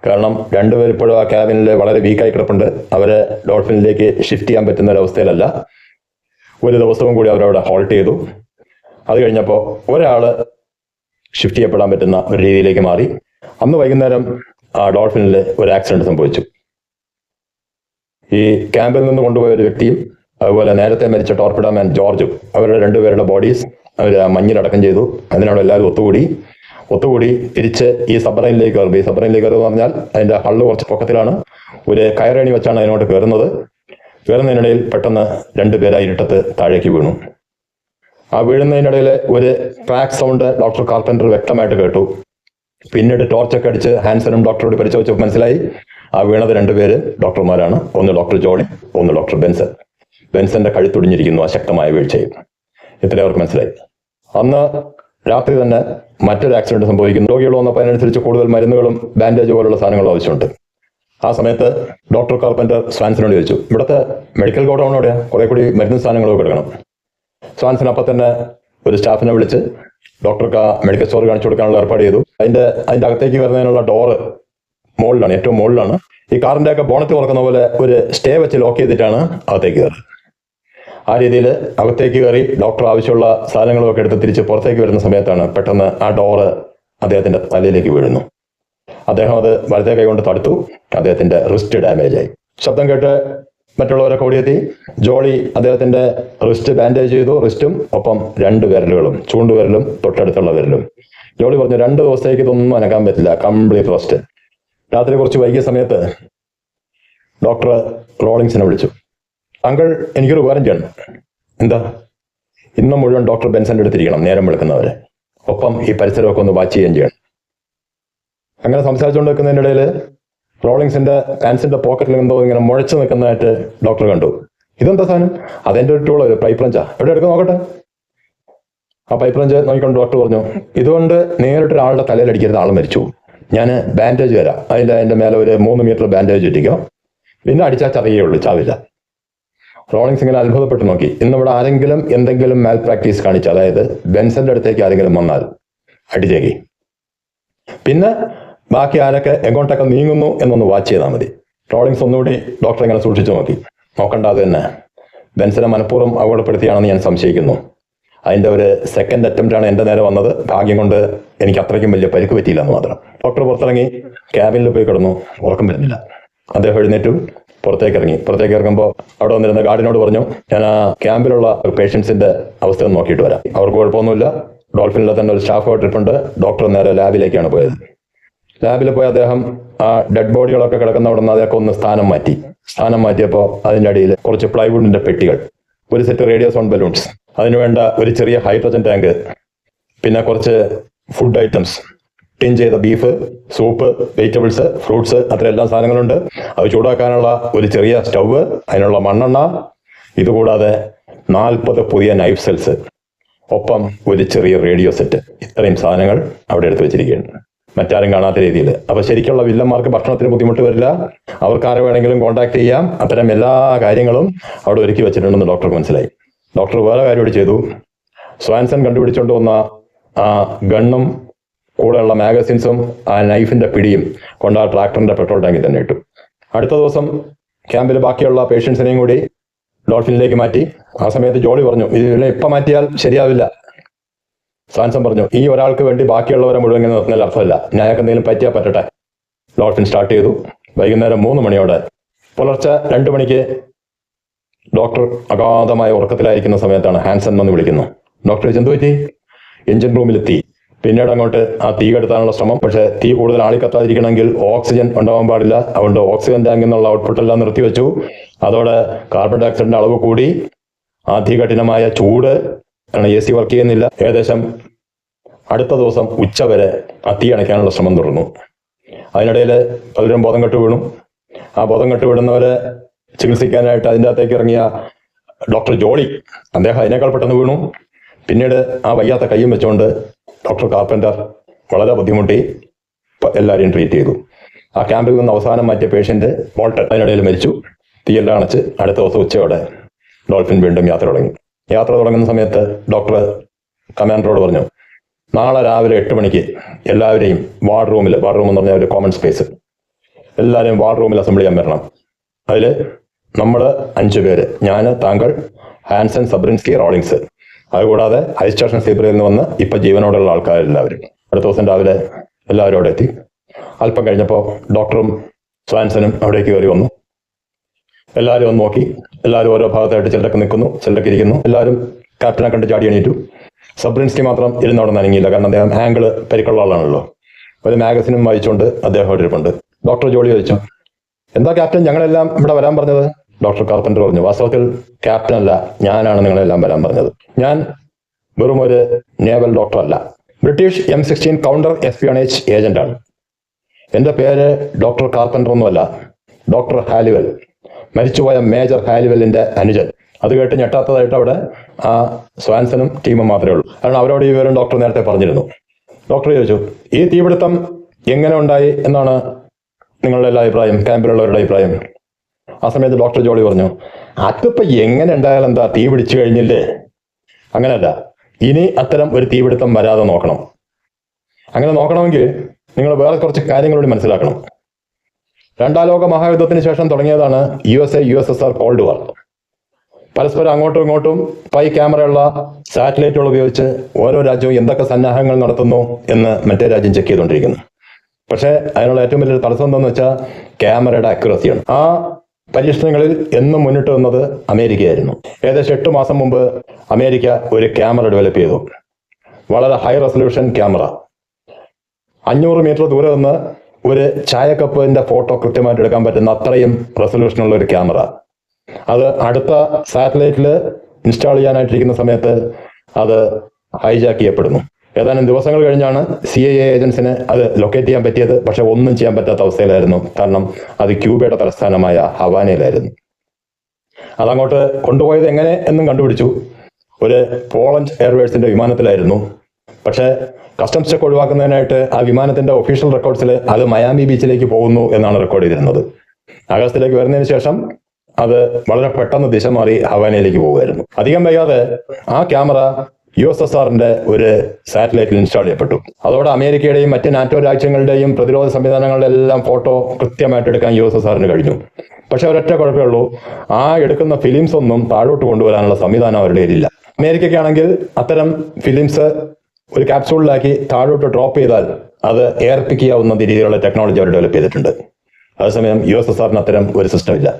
കാരണം രണ്ടുപേർ ഇപ്പോഴും ആ ക്യാബിനിൽ വളരെ വീക്കായി കിടപ്പുണ്ട്. അവരെ ഡോൾഫിനിലേക്ക് ഷിഫ്റ്റ് ചെയ്യാൻ പറ്റുന്ന ഒരവസ്ഥയിലല്ല. ഒരു ദിവസവും കൂടി അവരവിടെ ഹോൾട്ട് ചെയ്തു. അത് കഴിഞ്ഞപ്പോൾ ഒരാൾ ഷിഫ്റ്റ് ചെയ്യപ്പെടാൻ പറ്റുന്ന ഒരു രീതിയിലേക്ക് മാറി. അന്ന് വൈകുന്നേരം ആ ഡോൾഫിനിൽ ഒരു ആക്സിഡന്റ് സംഭവിച്ചു. ഈ ക്യാമ്പിൽ നിന്ന് കൊണ്ടുപോയ ഒരു വ്യക്തിയും അതുപോലെ നേരത്തെ മരിച്ച ടോർപിഡോമാൻ ജോർജും അവരുടെ രണ്ടുപേരുടെ ബോഡീസ് അവർ മഞ്ഞിലടക്കം ചെയ്തു. അതിനോട് എല്ലാവരും ഒത്തുകൂടി തിരിച്ച് ഈ സബ്മറൈനിലേക്ക് കയറും. ഈ സബ്മറൈനിലേക്ക് കയറുക എന്ന് പറഞ്ഞാൽ അതിന്റെ ഹള്ള് കുറച്ച് പൊക്കത്തിലാണ്. ഒരു കയറേണി വെച്ചാണ് അതിനോട് കയറുന്നത്. കയറുന്നതിനിടയിൽ പെട്ടെന്ന് രണ്ടുപേരാ ഇരുട്ടത്ത് താഴേക്ക് വീണു. ആ വീഴുന്നതിനിടയിൽ ഒരു ക്രാക്ക് സൗണ്ട് ഡോക്ടർ കാർപ്പൻറ്റർ വ്യക്തമായിട്ട് കേട്ടു. പിന്നീട് ടോർച്ചൊക്കെ അടിച്ച് ഹാൻസനും ഡോക്ടറോട് പരിശോധിച്ചപ്പോൾ മനസ്സിലായി ആ വീണത് രണ്ടുപേര് ഡോക്ടർമാരാണ്. ഒന്ന് ഡോക്ടർ ജോളി, ഒന്ന് ഡോക്ടർ ബെൻസൺ. ബെൻസന്റെ കഴുത്തൊടിഞ്ഞിരിക്കുന്നു ആ ശക്തമായ വീഴ്ചയിൽ. ഇത്രയും അവർക്ക് മനസ്സിലായി. അന്ന് രാത്രി തന്നെ മറ്റൊരു ആക്സിഡന്റ് സംഭവിക്കുന്നു. രോഗികൾ വന്നപ്പോൾ അതിനനുസരിച്ച് കൂടുതൽ മരുന്നുകളും ബാൻഡേജ് പോലുള്ള സാധനങ്ങളും ആവശ്യമുണ്ട്. ആ സമയത്ത് ഡോക്ടർ കാർപ്പൻറ്റർ സ്വാൻസനോട് ചോദിച്ചു, ഇവിടുത്തെ മെഡിക്കൽ ഗോഡൗൺ എവിടെയാണ്? കുറെ കൂടി മരുന്ന് സാധനങ്ങളൊക്കെ എടുക്കണം. സ്വാൻസൺ അപ്പം തന്നെ ഒരു സ്റ്റാഫിനെ വിളിച്ച് ഡോക്ടർക്ക് മെഡിക്കൽ സ്റ്റോർ കാണിച്ചു കൊടുക്കാനുള്ള ഏർപ്പാട് ചെയ്തു. അതിന്റെ അകത്തേക്ക് വരുന്നതിനുള്ള ഡോറ് മുകളിലാണ്, ഏറ്റവും മുകളിലാണ്. ഈ കാറിന്റെ ഒക്കെ ബോണറ്റ് തുറക്കുന്ന പോലെ ഒരു സ്റ്റേ വെച്ച് ലോക്ക് ചെയ്തിട്ടാണ് അകത്തേക്ക് കയറുന്നത്. ആ രീതിയിൽ അകത്തേക്ക് കയറി ഡോക്ടർ ആവശ്യമുള്ള സാധനങ്ങളൊക്കെ എടുത്ത് തിരിച്ച് പുറത്തേക്ക് വരുന്ന സമയത്താണ് പെട്ടെന്ന് ആ ഡോറ് അദ്ദേഹത്തിന്റെ തലയിലേക്ക് വീഴുന്നു. അദ്ദേഹം അത് വലത്തെ കൈ കൊണ്ട് തടുത്തു. അദ്ദേഹത്തിന്റെ റിസ്റ്റ് ഡാമേജ് ആയി. ശബ്ദം കേട്ട് മറ്റുള്ളവരൊക്കെ ഓടിയെത്തി. ജോളി അദ്ദേഹത്തിന്റെ റിസ്റ്റ് ബാൻഡേജ് ചെയ്തു, റിസ്റ്റും ഒപ്പം 2 വിരലുകളും, ചൂണ്ടുവിരലും തൊട്ടടുത്തുള്ള വിരലും. ജോളി പറഞ്ഞു 2 ദിവസത്തേക്ക് ഇതൊന്നും അനക്കാൻ പറ്റില്ല, കംപ്ലീറ്റ് റെസ്റ്റ്. രാത്രി കുറച്ച് വൈകിയ സമയത്ത് ഡോക്ടർ റോളിങ്സിനെ വിളിച്ചു. താങ്കൾ എനിക്കൊരു ഉപകാരം ചെയ്യണം. എന്താ? ഇന്ന് മുഴുവൻ ഡോക്ടർ ബെൻസന്റെ അടുത്തിരിക്കണം, നേരം വെളുക്കുന്നവരെ. ഒപ്പം ഈ പരിസരമൊക്കെ ഒന്ന് വാച്ച് ചെയ്യുകയും ചെയ്യണം. അങ്ങനെ സംസാരിച്ചുകൊണ്ട് നിൽക്കുന്നതിനിടയിൽ റോളിങ്സിന്റെ പാൻസിന്റെ പോക്കറ്റിൽ എന്തോ ഇങ്ങനെ മുഴച്ചു നിൽക്കുന്നതായിട്ട് ഡോക്ടർ കണ്ടു. ഇതെന്താ സാധനം? അതെന്റെ ഒരു പൈപ്പ് ലഞ്ചാ, എവിടെ എടുക്കാൻ നോക്കട്ടെ. ആ പൈപ്പ് ലഞ്ച് നോക്കിക്കൊണ്ട് ഡോക്ടർ പറഞ്ഞു, ഇതുകൊണ്ട് നേരിട്ട് ഒരാളുടെ തലയിലടിക്കരുത്, ആൾ മരിച്ചു. ഞാൻ ബാൻഡേജ് തരാം, അതിന്റെ മേലെ ഒരു 3 മീറ്റർ ബാൻഡേജ് ഇട്ടിക്കോ, പിന്നെ അടിച്ചാൽ ചതയേ ഉള്ളൂ, ചാവില്ല. റോളിങ്സ് ഇങ്ങനെ അത്ഭുതപ്പെട്ട് നോക്കി. ഇന്നിവിടെ ആരെങ്കിലും എന്തെങ്കിലും മാൽ പ്രാക്ടീസ് കാണിച്ചു, അതായത് ബെൻസന്റെ അടുത്തേക്ക് ആരെങ്കിലും വന്നാൽ അടിച്ചേക്കി, പിന്നെ ബാക്കി ആരൊക്കെ എങ്ങോട്ടൊക്കെ നീങ്ങുന്നു എന്നൊന്ന് വാച്ച് ചെയ്താൽ മതി. റോളിങ്സ് ഒന്നുകൂടി ഡോക്ടറെ ഇങ്ങനെ സൂക്ഷിച്ചു നോക്കണ്ട, അത് തന്നെ ബെൻസനെ മനഃപൂർവ്വം അപകടപ്പെടുത്തിയാണെന്ന് ഞാൻ സംശയിക്കുന്നു. അതിന്റെ ഒരു സെക്കൻഡ് അറ്റംപ്റ്റാണ് എൻ്റെ നേരെ വന്നത്. ഭാഗ്യം കൊണ്ട് എനിക്ക് അത്രയ്ക്കും വലിയ പരിക്ക് പറ്റിയില്ല എന്ന് മാത്രം. ഡോക്ടർ പുറത്തിറങ്ങി ക്യാബിനിൽ പോയി കിടന്നു. ഉറക്കം വരുന്നില്ല. അദ്ദേഹം എഴുന്നേറ്റു പുറത്തേക്ക് ഇറങ്ങുമ്പോൾ അവിടെ വന്നിരുന്ന ഗാർഡിനോട് പറഞ്ഞു, ഞാൻ ആ ക്യാമ്പിലുള്ള പേഷ്യൻസിന്റെ അവസ്ഥ ഒന്ന് നോക്കിയിട്ട് വരാം. അവർക്ക് കുഴപ്പമൊന്നുമില്ല. ഡോൾഫിനിലെ തന്നെ ഒരു സ്റ്റാഫ് ട്രിപ്പുണ്ട്. ഡോക്ടർ നേരെ ലാബിലേക്കാണ് പോയത്. ലാബിൽ പോയി അദ്ദേഹം ആ ഡെഡ് ബോഡികളൊക്കെ കിടക്കുന്ന അവിടെ നിന്ന് അതൊക്കെ ഒന്ന് സ്ഥാനം മാറ്റിയപ്പോൾ അതിൻ്റെ അടിയിൽ കുറച്ച് പ്ലൈവുഡിന്റെ പെട്ടികൾ, ഒരു സെറ്റ് റേഡിയോ സൗണ്ട് ബലൂൺസ്, അതിനുവേണ്ട ഒരു ചെറിയ ഹൈഡ്രജൻ ടാങ്ക്, പിന്നെ കുറച്ച് ഫുഡ് ഐറ്റംസ്, ടിൻ ചെയ്ത ബീഫ്, സൂപ്പ്, വെജിറ്റബിൾസ്, ഫ്രൂട്ട്സ്, അത്രയെല്ലാം സാധനങ്ങളുണ്ട്. അത് ചൂടാക്കാനുള്ള ഒരു ചെറിയ സ്റ്റൗവ്, അതിനുള്ള മണ്ണെണ്ണ, ഇതുകൂടാതെ 40 പുതിയ നൈഫ് സെൽസ്, ഒപ്പം ഒരു ചെറിയ റേഡിയോ സെറ്റ്. ഇത്രയും സാധനങ്ങൾ അവിടെ എടുത്തു വെച്ചിരിക്കുകയാണ്, മറ്റാരും കാണാത്ത രീതിയിൽ. അപ്പൊ ശരിക്കുള്ള വില്ലന്മാർക്ക് ഭക്ഷണത്തിന് ബുദ്ധിമുട്ട് വരില്ല, അവർക്ക് ആരെ വേണമെങ്കിലും കോൺടാക്ട് ചെയ്യാം. അത്തരം എല്ലാ കാര്യങ്ങളും അവിടെ ഒരുക്കി വെച്ചിട്ടുണ്ടെന്ന് ഡോക്ടർക്ക് മനസ്സിലായി. ഡോക്ടർ വേറെ കാര്യം കൂടി ചെയ്തു. സ്വാൻസൺ കണ്ടുപിടിച്ചുകൊണ്ട് വന്ന ആ ഗണ്ണും കൂടെയുള്ള മാഗസിൻസും ആ നൈഫിന്റെ പിടിയും കൊണ്ട് ആ ട്രാക്ടറിന്റെ പെട്രോൾ ടാങ്കിൽ തന്നെ ഇട്ടു. അടുത്ത ദിവസം ക്യാമ്പിൽ ബാക്കിയുള്ള പേഷ്യൻസിനെയും കൂടി ഡോൾഫിനിലേക്ക് മാറ്റി. ആ സമയത്ത് ജോളി പറഞ്ഞു, ഇതിനെ ഇപ്പം മാറ്റിയാൽ ശരിയാവില്ല. സ്വാൻസൺ പറഞ്ഞു, ഈ ഒരാൾക്ക് വേണ്ടി ബാക്കിയുള്ളവരെ മുഴുവൻ ഇങ്ങനെ നിർത്തുന്നതിൽ അർത്ഥമില്ല, ഞങ്ങൾക്ക് എന്തെങ്കിലും പറ്റിയാൽ പറ്റട്ടെ. ഡോൾഫിൻ സ്റ്റാർട്ട് ചെയ്തു. വൈകുന്നേരം 3 മണിയോടെ, പുലർച്ചെ 2 മണിക്ക് ഡോക്ടർ അഗാധമായ ഉറക്കത്തിലായിരിക്കുന്ന സമയത്താണ് ഹാൻസൺ വന്ന് വിളിക്കുന്നു. ഡോക്ടർ എന്തു പറ്റി? എഞ്ചിൻ റൂമിൽ തീ. പിന്നീട് അങ്ങോട്ട് ആ തീ കെടുത്താനുള്ള ശ്രമം. പക്ഷേ തീ കൂടുതൽ ആളിക്കത്താതിരിക്കണമെങ്കിൽ ഓക്സിജൻ ഉണ്ടാവാൻ പാടില്ല. അതുകൊണ്ട് ഓക്സിജൻ ടാങ്കിൽ നിന്നുള്ള ഔട്ട്പുട്ട് എല്ലാം നിർത്തിവെച്ചു. അതോടെ കാർബൺ ഡൈ ഓക്സൈഡിന്റെ അളവ് കൂടി. അതികഠിനമായ ചൂട്, കാരണം AC വർക്ക് ചെയ്യുന്നില്ല. ഏകദേശം അടുത്ത ദിവസം ഉച്ച വരെ ആ തീ അണയ്ക്കാനുള്ള ശ്രമം തുടർന്നു. അതിനിടയിൽ പലരും ബോധം കെട്ട് വീണു. ആ ബോധം കെട്ട് വീഴുന്നവരെ ചികിത്സിക്കാനായിട്ട് അതിൻ്റെ അകത്തേക്ക് ഇറങ്ങിയ ഡോക്ടർ ജോളി, അദ്ദേഹം അതിനേക്കാൾ പെട്ടെന്ന് വീണു. പിന്നീട് ആ വയ്യാത്ത കയ്യും വെച്ചുകൊണ്ട് ഡോക്ടർ കാർപ്പൻറ്റർ വളരെ ബുദ്ധിമുട്ടി എല്ലാവരെയും ട്രീറ്റ് ചെയ്തു. ആ ക്യാമ്പിൽ നിന്ന് അവസാനം മാറ്റിയ പേഷ്യന്റ് വോൾട്ടർ അതിനിടയിൽ മരിച്ചു. തീയെല്ലാം അണച്ച് അടുത്ത ദിവസം ഉച്ചയോടെ ഡോൾഫിൻ വീണ്ടും യാത്ര തുടങ്ങി. യാത്ര തുടങ്ങുന്ന സമയത്ത് ഡോക്ടർ കമാൻഡറോട് പറഞ്ഞു, നാളെ രാവിലെ 8 മണിക്ക് എല്ലാവരെയും വാർഡ് റൂം എന്ന് പറഞ്ഞാൽ ഒരു കോമൺ സ്പേസ്, എല്ലാവരെയും വാർഡ് റൂമിൽ അസംബിൾ ചെയ്യാൻ വരണം. അതിൽ നമ്മൾ 5 പേര്, ഞാൻ, താങ്കൾ, ഹാൻസൺ, സബ്രിൻസ്കി, റോളിങ്സ്, അതുകൂടാതെ ഹൈ സ്റ്റേഷൻ സീബ്രയിൽ നിന്ന് വന്ന് ഇപ്പം ജീവനോടുള്ള ആൾക്കാരെല്ലാവരും. അടുത്ത ദിവസം രാവിലെ എല്ലാവരും അവിടെ എത്തി. അല്പം കഴിഞ്ഞപ്പോൾ ഡോക്ടറും സ്വാൻസനും അവിടേക്ക് കയറി വന്നു. എല്ലാവരും ഒന്ന് നോക്കി. എല്ലാവരും ഓരോ ഭാഗത്തായിട്ട് ചിലരൊക്കെ നിൽക്കുന്നു, ചിലരൊക്കെ ഇരിക്കുന്നു. എല്ലാവരും ക്യാപ്റ്റനെ കണ്ട് ചാടി എണീറ്റു. സബ്രിൻസ്കി മാത്രം ഇരുന്നവിടെ നനങ്ങിയില്ല, കാരണം അദ്ദേഹം ആംഗിള് പരിക്കുള്ള ആളാണല്ലോ. ഒരു മാഗസിനും വായിച്ചുകൊണ്ട് അദ്ദേഹം അവിടെ ഇരിപ്പുണ്ട്. ഡോക്ടർ ജോളി ചോദിച്ചു, എന്താ ക്യാപ്റ്റൻ ഞങ്ങളെല്ലാം ഇവിടെ വരാൻ പറഞ്ഞത്? ഡോക്ടർ കാർപ്പൻ്റർ പറഞ്ഞു, വാസ്തവത്തിൽ ക്യാപ്റ്റൻ അല്ല, ഞാനാണ് നിങ്ങളെല്ലാം വരാൻ പറഞ്ഞത്. ഞാൻ വെറും ഒരു നേവൽ ഡോക്ടറല്ല, ബ്രിട്ടീഷ് M16 കൗണ്ടർ എസ്പിയോണേജ് ഏജന്റാണ്. എൻ്റെ പേര് ഡോക്ടർ കാർപ്പൻ്റർ ഒന്നുമല്ല, ഡോക്ടർ ഹാലിവൽ, മരിച്ചുപോയ മേജർ ഹാലിവലിൻ്റെ അനുജൻ. അത് കേട്ട് ഞെട്ടാത്തതായിട്ട് അവിടെ ആ സ്വാൻസനും ടീമും മാത്രമേ ഉള്ളൂ. കാരണം അവരോട് ഈ വിവരം ഡോക്ടർ നേരത്തെ പറഞ്ഞിരുന്നു. ഡോക്ടർ ചോദിച്ചു, ഈ തീപിടുത്തം എങ്ങനെ ഉണ്ടായി എന്നാണ് നിങ്ങളുടെ എല്ലാ അഭിപ്രായം, ക്യാമ്പിലുള്ളവരുടെ അഭിപ്രായം? ആ സമയത്ത് ഡോക്ടർ ജോളി പറഞ്ഞു, അതിപ്പോൾ എങ്ങനെ ഉണ്ടായാലും എന്താ, തീ പിടിച്ചു കഴിഞ്ഞില്ലേ? അങ്ങനെയല്ല, ഇനി അത്തരം ഒരു തീപിടുത്തം വരാതെ നോക്കണം. അങ്ങനെ നോക്കണമെങ്കിൽ നിങ്ങൾ വേറെ കുറച്ച് കാര്യങ്ങളോട് മനസ്സിലാക്കണം. 2ാം ലോക മഹായുദ്ധത്തിന് ശേഷം തുടങ്ങിയതാണ് USA-USSR കോൾഡ് വാർ. പരസ്പരം അങ്ങോട്ടും ഇങ്ങോട്ടും പൈ ക്യാമറയുള്ള സാറ്റലൈറ്റുകൾ ഉപയോഗിച്ച് ഓരോ രാജ്യവും എന്തൊക്കെ സന്നാഹങ്ങൾ നടത്തുന്നു എന്ന് മറ്റേ രാജ്യം ചെക്ക് ചെയ്തുകൊണ്ടിരിക്കുന്നു. പക്ഷേ അതിനുള്ള ഏറ്റവും വലിയൊരു തടസ്സം എന്താണെന്ന് വെച്ചാൽ ക്യാമറയുടെ അക്യുറസിയാണ്. ആ പരീക്ഷണങ്ങളിൽ എന്നും മുന്നിട്ട് വന്നത് അമേരിക്കയായിരുന്നു. ഏകദേശം 8 മാസം മുമ്പ് അമേരിക്ക ഒരു ക്യാമറ ഡെവലപ്പ് ചെയ്തു. വളരെ ഹൈ റെസൊല്യൂഷൻ ക്യാമറ. 500 മീറ്റർ ദൂരെ നിന്ന് ഒരു ചായക്കപ്പിന്റെ ഫോട്ടോ കൃത്യമായിട്ട് എടുക്കാൻ പറ്റുന്ന അത്രയും റെസൊല്യൂഷനുള്ള ഒരു ക്യാമറ. അത് അടുത്ത സാറ്റലൈറ്റിൽ ഇൻസ്റ്റാൾ ചെയ്യാനായിട്ടിരിക്കുന്ന സമയത്ത് അത് ഹൈജാക്ക് ചെയ്യപ്പെടുന്നു. ഏതാനും ദിവസങ്ങൾ കഴിഞ്ഞാണ് CIA ഏജൻസിന് അത് ലൊക്കേറ്റ് ചെയ്യാൻ പറ്റിയത്. പക്ഷെ ഒന്നും ചെയ്യാൻ പറ്റാത്ത അവസ്ഥയിലായിരുന്നു, കാരണം അത് ക്യൂബയുടെ തലസ്ഥാനമായ ഹവാനയിലായിരുന്നു. അതങ്ങോട്ട് കൊണ്ടുപോയത് എങ്ങനെ എന്നും കണ്ടുപിടിച്ചു. ഒരു പോളണ്ട് എയർവേസിന്റെ വിമാനത്തിലായിരുന്നു. പക്ഷേ കസ്റ്റംസ് ചെക്ക് ഒഴിവാക്കുന്നതിനായിട്ട് ആ വിമാനത്തിന്റെ ഒഫീഷ്യൽ റെക്കോർഡ്സിൽ അത് മയാമി ബീച്ചിലേക്ക് പോകുന്നു എന്നാണ് റെക്കോർഡ് ചെയ്തിരുന്നത്. ആകാശത്തിലേക്ക് വരുന്നതിന് ശേഷം അത് വളരെ പെട്ടെന്ന് ദിശ മാറി ഹവാനയിലേക്ക് പോകുമായിരുന്നു. അധികം വൈകാതെ ആ ക്യാമറ USSRന്റെ ഒരു സാറ്റലൈറ്റിൽ ഇൻസ്റ്റാൾ ചെയ്യപ്പെട്ടു. അതോടെ അമേരിക്കയുടെയും മറ്റ് നാറ്റോ രാജ്യങ്ങളുടെയും പ്രതിരോധ സംവിധാനങ്ങളുടെ എല്ലാം ഫോട്ടോ കൃത്യമായിട്ട് എടുക്കാൻ USSRന് കഴിഞ്ഞു. പക്ഷെ ഒരൊറ്റ കുഴപ്പമേ ഉള്ളൂ, ആ എടുക്കുന്ന ഫിലിംസ് ഒന്നും താഴോട്ട് കൊണ്ടുവരാനുള്ള സംവിധാനം അവരുടെ കയ്യിലില്ല. അമേരിക്കയ്ക്കാണെങ്കിൽ അത്തരം ഫിലിംസ് ഒരു ക്യാപ്സൂളിലാക്കി താഴോട്ട് ഡ്രോപ്പ് ചെയ്താൽ അത് എയർ പിക്ക് ചെയ്യാവുന്ന രീതിയിലുള്ള ടെക്നോളജി അവർ ഡെവലപ്പ് ചെയ്തിട്ടുണ്ട്. അതേസമയം USSRന് അത്തരം ഒരു സിസ്റ്റം ഇല്ല.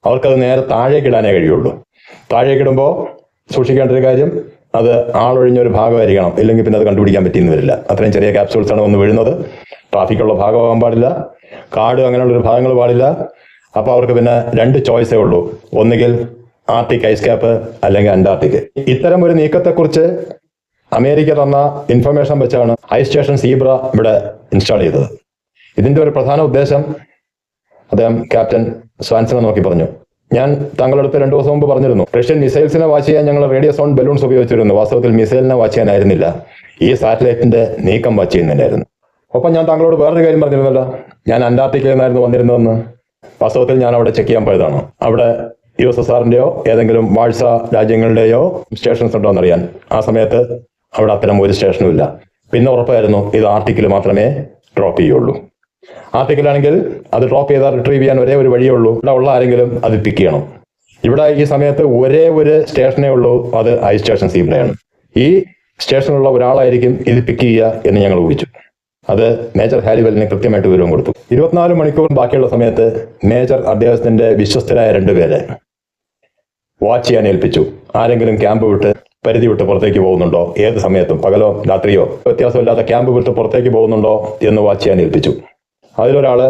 അവർക്കത് നേരെ താഴേക്കിടാനേ കഴിയുള്ളൂ. താഴേക്കിടുമ്പോൾ സൂക്ഷിക്കേണ്ട ഒരു കാര്യം, അത് ആളൊഴിഞ്ഞൊരു ഭാഗമായിരിക്കണം, ഇല്ലെങ്കിൽ പിന്നെ അത് കണ്ടുപിടിക്കാൻ പറ്റിയെന്ന് വരില്ല. അത്രയും ചെറിയ ക്യാപ്സൂൾസാണ് ഒന്ന് വീഴുന്നത്. ട്രാഫിക്കുള്ള ഭാഗമാകാൻ പാടില്ല, കാട് അങ്ങനെയുള്ളൊരു ഭാഗങ്ങൾ പാടില്ല. അപ്പോൾ അവർക്ക് പിന്നെ 2 ചോയ്സേ ഉള്ളൂ, ഒന്നുകിൽ ആർട്ടിക് ഐസ് ക്യാപ്പ് അല്ലെങ്കിൽ അന്റാർട്ടിക്. ഇത്തരം ഒരു നീക്കത്തെക്കുറിച്ച് അമേരിക്ക തന്ന ഇൻഫർമേഷൻ വെച്ചാണ് ഹൈ സ്റ്റേഷൻ സീബ്ര ഇവിടെ ഇൻസ്റ്റാൾ ചെയ്തത്. ഇതിന്റെ ഒരു പ്രധാന ഉദ്ദേശം, അദ്ദേഹം ക്യാപ്റ്റൻ സ്വാൻസനെ നോക്കി പറഞ്ഞു, ഞാൻ താങ്കളുടെ അടുത്ത് 2 ദിവസം മുമ്പ് പറഞ്ഞിരുന്നു, റഷ്യൻ മിസൈൽസിനെ വാച്ച് ചെയ്യാൻ ഞങ്ങൾ റേഡിയോ സൗണ്ട് ബലൂൺസ് ഉപയോഗിച്ചിരുന്നു. വാസ്തവത്തിൽ മിസൈലിനെ വാച്ച് ചെയ്യാനായിരുന്നില്ല, ഈ സാറ്റലൈറ്റിന്റെ നീക്കം വാച്ച് ചെയ്യുന്നതിനായിരുന്നു. ഒപ്പം ഞാൻ താങ്കളോട് വേറൊരു കാര്യം പറഞ്ഞിരുന്നല്ലോ, ഞാൻ അന്റാർട്ടിക്കയിൽ നിന്നായിരുന്നു വന്നിരുന്നതെന്ന്. വാസ്തവത്തിൽ ഞാൻ അവിടെ ചെക്ക് ചെയ്യാൻ പോയതാണ്. അവിടെ USSRന്റെയോ ഏതെങ്കിലും വാഴ്സ രാജ്യങ്ങളുടെയോ സ്റ്റേഷൻസ് ഉണ്ടോ എന്നറിയാൻ. ആ സമയത്ത് അവിടെ അത്തരം ഒരു സ്റ്റേഷനും ഇല്ല. പിന്നെ ഉറപ്പായിരുന്നു ഇത് ആർട്ടിക്കിൽ മാത്രമേ ഡ്രോപ്പ് ചെയ്യുള്ളൂ. ആർട്ടിക്കിലാണെങ്കിൽ അത് ഡ്രോപ്പ് ചെയ്താൽ റിട്രീവ് ചെയ്യാൻ ഒരേ ഒരു വഴിയേ ഉള്ളൂ, ഇവിടെ ഉള്ള ആരെങ്കിലും അത് പിക്ക് ചെയ്യണം. ഇവിടെ ഈ സമയത്ത് ഒരേ ഒരു സ്റ്റേഷനേ ഉള്ളൂ, അത് ഹൈ സ്റ്റേഷൻ സീബ്രയാണ്. ഈ സ്റ്റേഷനിലുള്ള ഒരാളായിരിക്കും ഇത് പിക്ക് ചെയ്യുക എന്ന് ഞങ്ങൾ ഊഹിച്ചു. അത് മേജർ ഹാലിവലിന് കൃത്യമായിട്ട് വിവരം കൊടുത്തു. 24 മണിക്കൂർ ബാക്കിയുള്ള സമയത്ത് മേജർ അദ്ദേഹത്തിന്റെ വിശ്വസ്തരായ 2 പേരെ വാച്ച് ചെയ്യാൻ ഏൽപ്പിച്ചു. ആരെങ്കിലും ക്യാമ്പ് വിട്ട് പരിധി വിട്ട് പുറത്തേക്ക് പോകുന്നുണ്ടോ, ഏത് സമയത്തും പകലോ രാത്രിയോ വ്യത്യാസമില്ലാത്ത ക്യാമ്പ് വിട്ട് പുറത്തേക്ക് പോകുന്നുണ്ടോ എന്ന് വാച്ച് ചെയ്യാൻ ഏൽപ്പിച്ചു. അതിലൊരാള്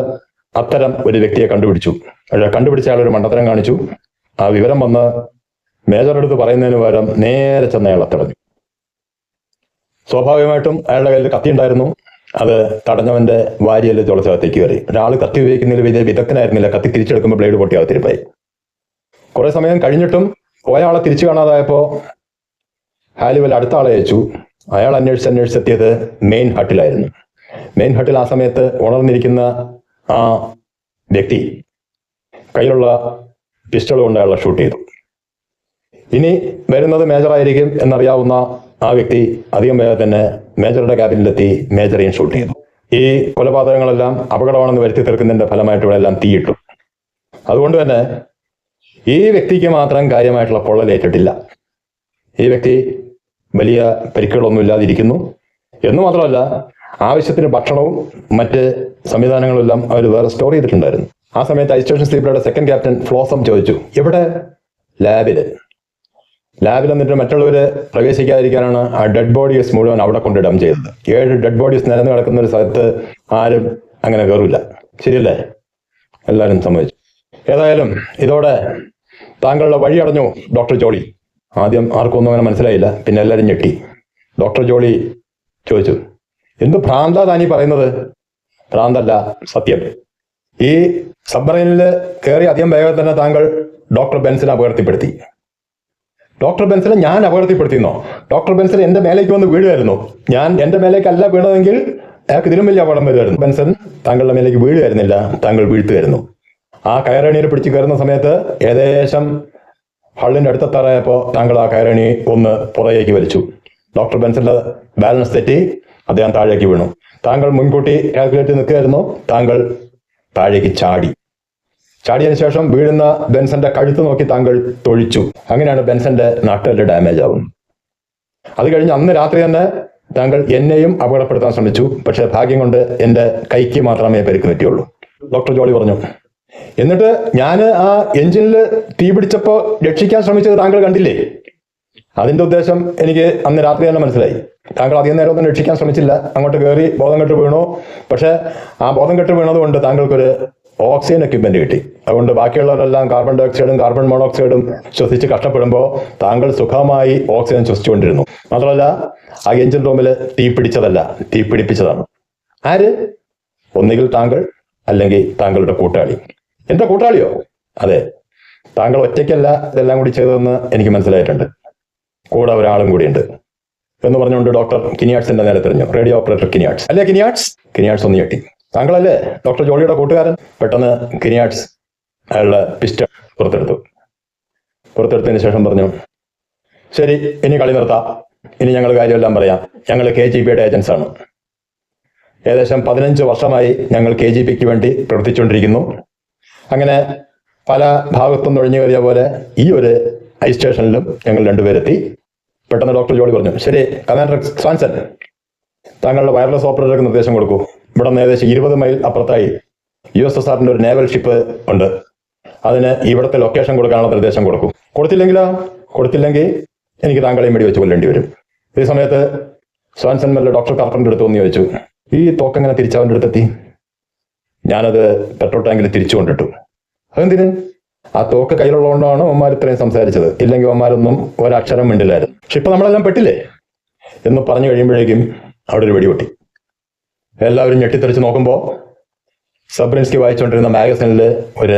അത്തരം ഒരു വ്യക്തിയെ കണ്ടുപിടിച്ചു. കണ്ടുപിടിച്ച ആളൊരു മണ്ടത്തരം കാണിച്ചു. ആ വിവരം വന്ന് മേജർ എടുത്ത് പറയുന്നതിന് പകരം നേരെ ചെന്ന് അയാളെ തടഞ്ഞു. സ്വാഭാവികമായിട്ടും അയാളുടെ കയ്യിൽ കത്തി ഉണ്ടായിരുന്നു. അത് തടഞ്ഞവന്റെ വാരിയല് തുളച്ചകത്തേക്ക് കയറി. ഒരാൾ കത്തി ഉപയോഗിക്കുന്നതിൽ വലിയ വിദഗ്ധനായിരുന്നില്ല. കത്തി തിരിച്ചെടുക്കുമ്പോൾ ബ്ലേഡ് പൊട്ടി അകത്തിരിപ്പായി. കുറെ സമയം കഴിഞ്ഞിട്ടും ഒരാളെ തിരിച്ചു കാണാതായപ്പോൾ ഹാലിവൽ അടുത്ത ആളെ അയച്ചു. അയാൾ അന്വേഷിച്ചെത്തിയത് മെയിൻ ഹട്ടിലായിരുന്നു. മെയിൻ ഹട്ടിൽ ആ സമയത്ത് ഉണർന്നിരിക്കുന്ന ആ വ്യക്തി കയ്യിലുള്ള പിസ്റ്റൾ കൊണ്ട് അയാളെ ഷൂട്ട് ചെയ്തു. ഇനി വരുന്നത് മേജറായിരിക്കും എന്നറിയാവുന്ന ആ വ്യക്തി അധികം വേഗം തന്നെ മേജറുടെ ക്യാബിനിലെത്തി മേജറെയും ഷൂട്ട് ചെയ്തു. ഈ കൊലപാതകങ്ങളെല്ലാം അപകടമാണെന്ന് വരുത്തി തീർക്കുന്നതിന്റെ ഫലമായിട്ട് ഇവിടെ എല്ലാം തീയിട്ടു. അതുകൊണ്ട് തന്നെ ഈ വ്യക്തിക്ക് മാത്രം കാര്യമായിട്ടുള്ള പൊള്ളലേറ്റിട്ടില്ല. ഈ വ്യക്തി വലിയ പരിക്കുകളൊന്നും ഇല്ലാതിരിക്കുന്നു എന്ന് മാത്രമല്ല, ആവശ്യത്തിന് ഭക്ഷണവും മറ്റ് സംവിധാനങ്ങളും എല്ലാം അവർ വേറെ സ്റ്റോർ ചെയ്തിട്ടുണ്ടായിരുന്നു. ആ സമയത്ത് ഐസ്റ്റേഷൻ സ്ലീപ്പറുടെ സെക്കൻഡ് ക്യാപ്റ്റൻ ഫ്ലോസം ചോദിച്ചു, എവിടെ? ലാബിൽ എന്നിട്ട് മറ്റുള്ളവർ പ്രവേശിക്കാതിരിക്കാനാണ് ആ ഡെഡ് ബോഡീസ് മുഴുവൻ അവിടെ കൊണ്ട് ഡം ചെയ്തത്. 7 ഡെഡ് ബോഡീസ് നിരന്ന് കിടക്കുന്ന ഒരു സ്ഥലത്ത് ആരും അങ്ങനെ കയറില്ല. ശരിയല്ലേ? എല്ലാവരും സമ്മതിച്ചു. ഏതായാലും ഇതോടെ താങ്കളുടെ വഴി അടഞ്ഞു ഡോക്ടർ ജോളി. ആദ്യം ആർക്കും ഒന്നും അങ്ങനെ മനസ്സിലായില്ല, പിന്നെ എല്ലാവരും ഞെട്ടി. ഡോക്ടർ ജോളി ചോദിച്ചു, എന്ത് ഭ്രാന്താ താനീ പറയുന്നത്? ഭ്രാന്തല്ല, സത്യം. ഈ സബ്മറൈനിൽ കയറി അധികം വേഗം തന്നെ താങ്കൾ ഡോക്ടർ ബെൻസിനെ അപകടത്തിൽപ്പെടുത്തി. ഡോക്ടർ ബെൻസിനെ ഞാൻ അപകടത്തിൽപ്പെടുത്തിയെന്നോ? ഡോക്ടർ ബെൻസിൽ എന്റെ മേലേക്ക് വന്ന് വീഴുമായിരുന്നു. ഞാൻ എന്റെ മേലേക്കല്ല വീണതെങ്കിൽ അയാൾക്ക് ഇതിലും വലിയ അപകടം വരുമായിരുന്നു. ബെൻസൺ താങ്കളുടെ മേലേക്ക് വീഴുമായിരുന്നില്ല, താങ്കൾ വീഴ്ത്തുമായിരുന്നു. ആ കയറണിയെ പിടിച്ച് കയറുന്ന സമയത്ത് ഏകദേശം ഹള്ളിന്റെ അടുത്തെത്താറായപ്പോൾ താങ്കൾ ആ കയറണി ഒന്ന് പുറകേക്ക് വലിച്ചു. ഡോക്ടർ ബെൻസന്റെ ബാലൻസ് തെറ്റി അദ്ദേഹം താഴേക്ക് വീണു. താങ്കൾ മുൻകൂട്ടി കാൽക്കുലേറ്റ് നിൽക്കുകയായിരുന്നു. താങ്കൾ താഴേക്ക് ചാടിയതിനു ശേഷം വീഴുന്ന ബെൻസന്റെ കഴുത്ത് നോക്കി താങ്കൾ തൊഴിച്ചു. അങ്ങനെയാണ് ബെൻസന്റെ നട്ടെല്ല് ഡാമേജ് ആവുന്നത്. അത് കഴിഞ്ഞ് അന്ന് രാത്രി തന്നെ താങ്കൾ എന്നെയും അപകടപ്പെടുത്താൻ ശ്രമിച്ചു. പക്ഷെ ഭാഗ്യം കൊണ്ട് എന്റെ കൈക്ക് മാത്രമേ പരിക്ക് പറ്റിയുള്ളൂ. ഡോക്ടർ ജോളി പറഞ്ഞു, എന്നിട്ട് ഞാൻ ആ എഞ്ചിനിൽ തീ പിടിച്ചപ്പോൾ രക്ഷിക്കാൻ ശ്രമിച്ചത് താങ്കൾ കണ്ടില്ലേ? അതിന്റെ ഉദ്ദേശം എനിക്ക് അന്ന് രാത്രി തന്നെ മനസ്സിലായി. താങ്കൾ അധികം നേരം ഒന്നും രക്ഷിക്കാൻ ശ്രമിച്ചില്ല, അങ്ങോട്ട് കയറി ബോധം കെട്ട് വീണു. പക്ഷെ ആ ബോധം കെട്ട് വീണത് കൊണ്ട് താങ്കൾക്കൊരു ഓക്സിജൻ എക്യുപ്മെന്റ് കിട്ടി. അതുകൊണ്ട് ബാക്കിയുള്ളവരെല്ലാം കാർബൺ ഡൈ ഓക്സൈഡും കാർബൺ മോണോക്സൈഡും ശ്വസിച്ച് കഷ്ടപ്പെടുമ്പോൾ താങ്കൾ സുഖമായി ഓക്സിജൻ ശ്വസിച്ചുകൊണ്ടിരുന്നു. മാത്രമല്ല, ആ എഞ്ചിൻ റൂമിൽ തീ പിടിച്ചതല്ല, തീ പിടിപ്പിച്ചതാണ്. ആര്? ഒന്നുകിൽ താങ്കൾ, അല്ലെങ്കിൽ താങ്കളുടെ കൂട്ടാളി. എന്റെ കൂട്ടാളിയോ? അതെ, താങ്കൾ ഒറ്റയ്ക്കല്ല ഇതെല്ലാം കൂടി ചെയ്തതെന്ന് എനിക്ക് മനസ്സിലായിട്ടുണ്ട്. കൂടെ ഒരാളും കൂടിയുണ്ട് എന്ന് പറഞ്ഞുകൊണ്ട് ഡോക്ടർ കിനിയാട്സിന്റെ നേരെ തിരിഞ്ഞു. Radio operator Kinnaird. അല്ലേ കിനിയാട്സ് ഒന്ന് ഞെട്ടി. താങ്കളല്ലേ ഡോക്ടർ ജോളിയുടെ കൂട്ടുകാരൻ? പെട്ടെന്ന് കിനിയാട്സ് അയാളുടെ പിസ്റ്റൾ പുറത്തെടുത്തതിന് ശേഷം പറഞ്ഞു, ശരി, ഇനി കളി നിർത്താം. ഇനി ഞങ്ങൾ കാര്യമെല്ലാം പറയാം. ഞങ്ങൾ KGBയുടെ ഏജൻസ് ആണ്. ഏകദേശം 15 വർഷമായി ഞങ്ങൾ KGBക്ക് വേണ്ടി പ്രവർത്തിച്ചുകൊണ്ടിരിക്കുന്നു. അങ്ങനെ പല ഭാഗത്തും നുഴഞ്ഞു കയറിയ പോലെ ഈ ഒരു ഐ സ്റ്റേഷനിലും ഞങ്ങൾ രണ്ടുപേരെത്തി. പെട്ടെന്ന് ഡോക്ടർ ജോളി പറഞ്ഞു, ശരി കമാൻഡർ സ്വാൻസൺ, താങ്കളുടെ വയർലെസ് ഓപ്പറേറ്റർക്ക് നിർദ്ദേശം കൊടുക്കൂ. ഇവിടെ നിന്ന് ഏകദേശം 20 മൈൽ അപ്പുറത്തായി USSRന്റെ ഒരു നേവൽ ഷിപ്പ് ഉണ്ട്. അതിന് ഇവിടുത്തെ ലൊക്കേഷൻ കൊടുക്കാനുള്ള നിർദ്ദേശം കൊടുക്കൂ. കൊടുത്തില്ലെങ്കിൽ എനിക്ക് താങ്കളെയും വെടി വെച്ച് കൊല്ലേണ്ടി വരും. ഈ സമയത്ത് സ്വാൻസൺ മെല്ലെ ഡോക്ടർ കാർപ്പറിന്റെ അടുത്ത് ഒന്ന് ചോദിച്ചു, ഈ തോക്കെങ്ങനെ തിരിച്ചവൻ്റെ അടുത്തെത്തി? ഞാനത് പെട്രോൾ ടാങ്കിൽ തിരിച്ചു കൊണ്ടിട്ടു. അതെന്തിന്? ആ തോക്ക് കയ്യിലുള്ളതുകൊണ്ടാണ് അവന്മാർ ഇത്രയും സംസാരിച്ചത്. ഇല്ലെങ്കിൽ അവന്മാരൊന്നും ഒരക്ഷരം മിണ്ടില്ലായിരുന്നു. പക്ഷെ ഇപ്പൊ നമ്മളെല്ലാം പെട്ടില്ലേ എന്ന് പറഞ്ഞു കഴിയുമ്പോഴേക്കും അവിടെ ഒരു വെടിപൊട്ടി. എല്ലാവരും ഞെട്ടിത്തെറിച്ച് നോക്കുമ്പോൾ സബ്രിൻസ്കി വായിച്ചുകൊണ്ടിരുന്ന മാഗസിനിൽ ഒരു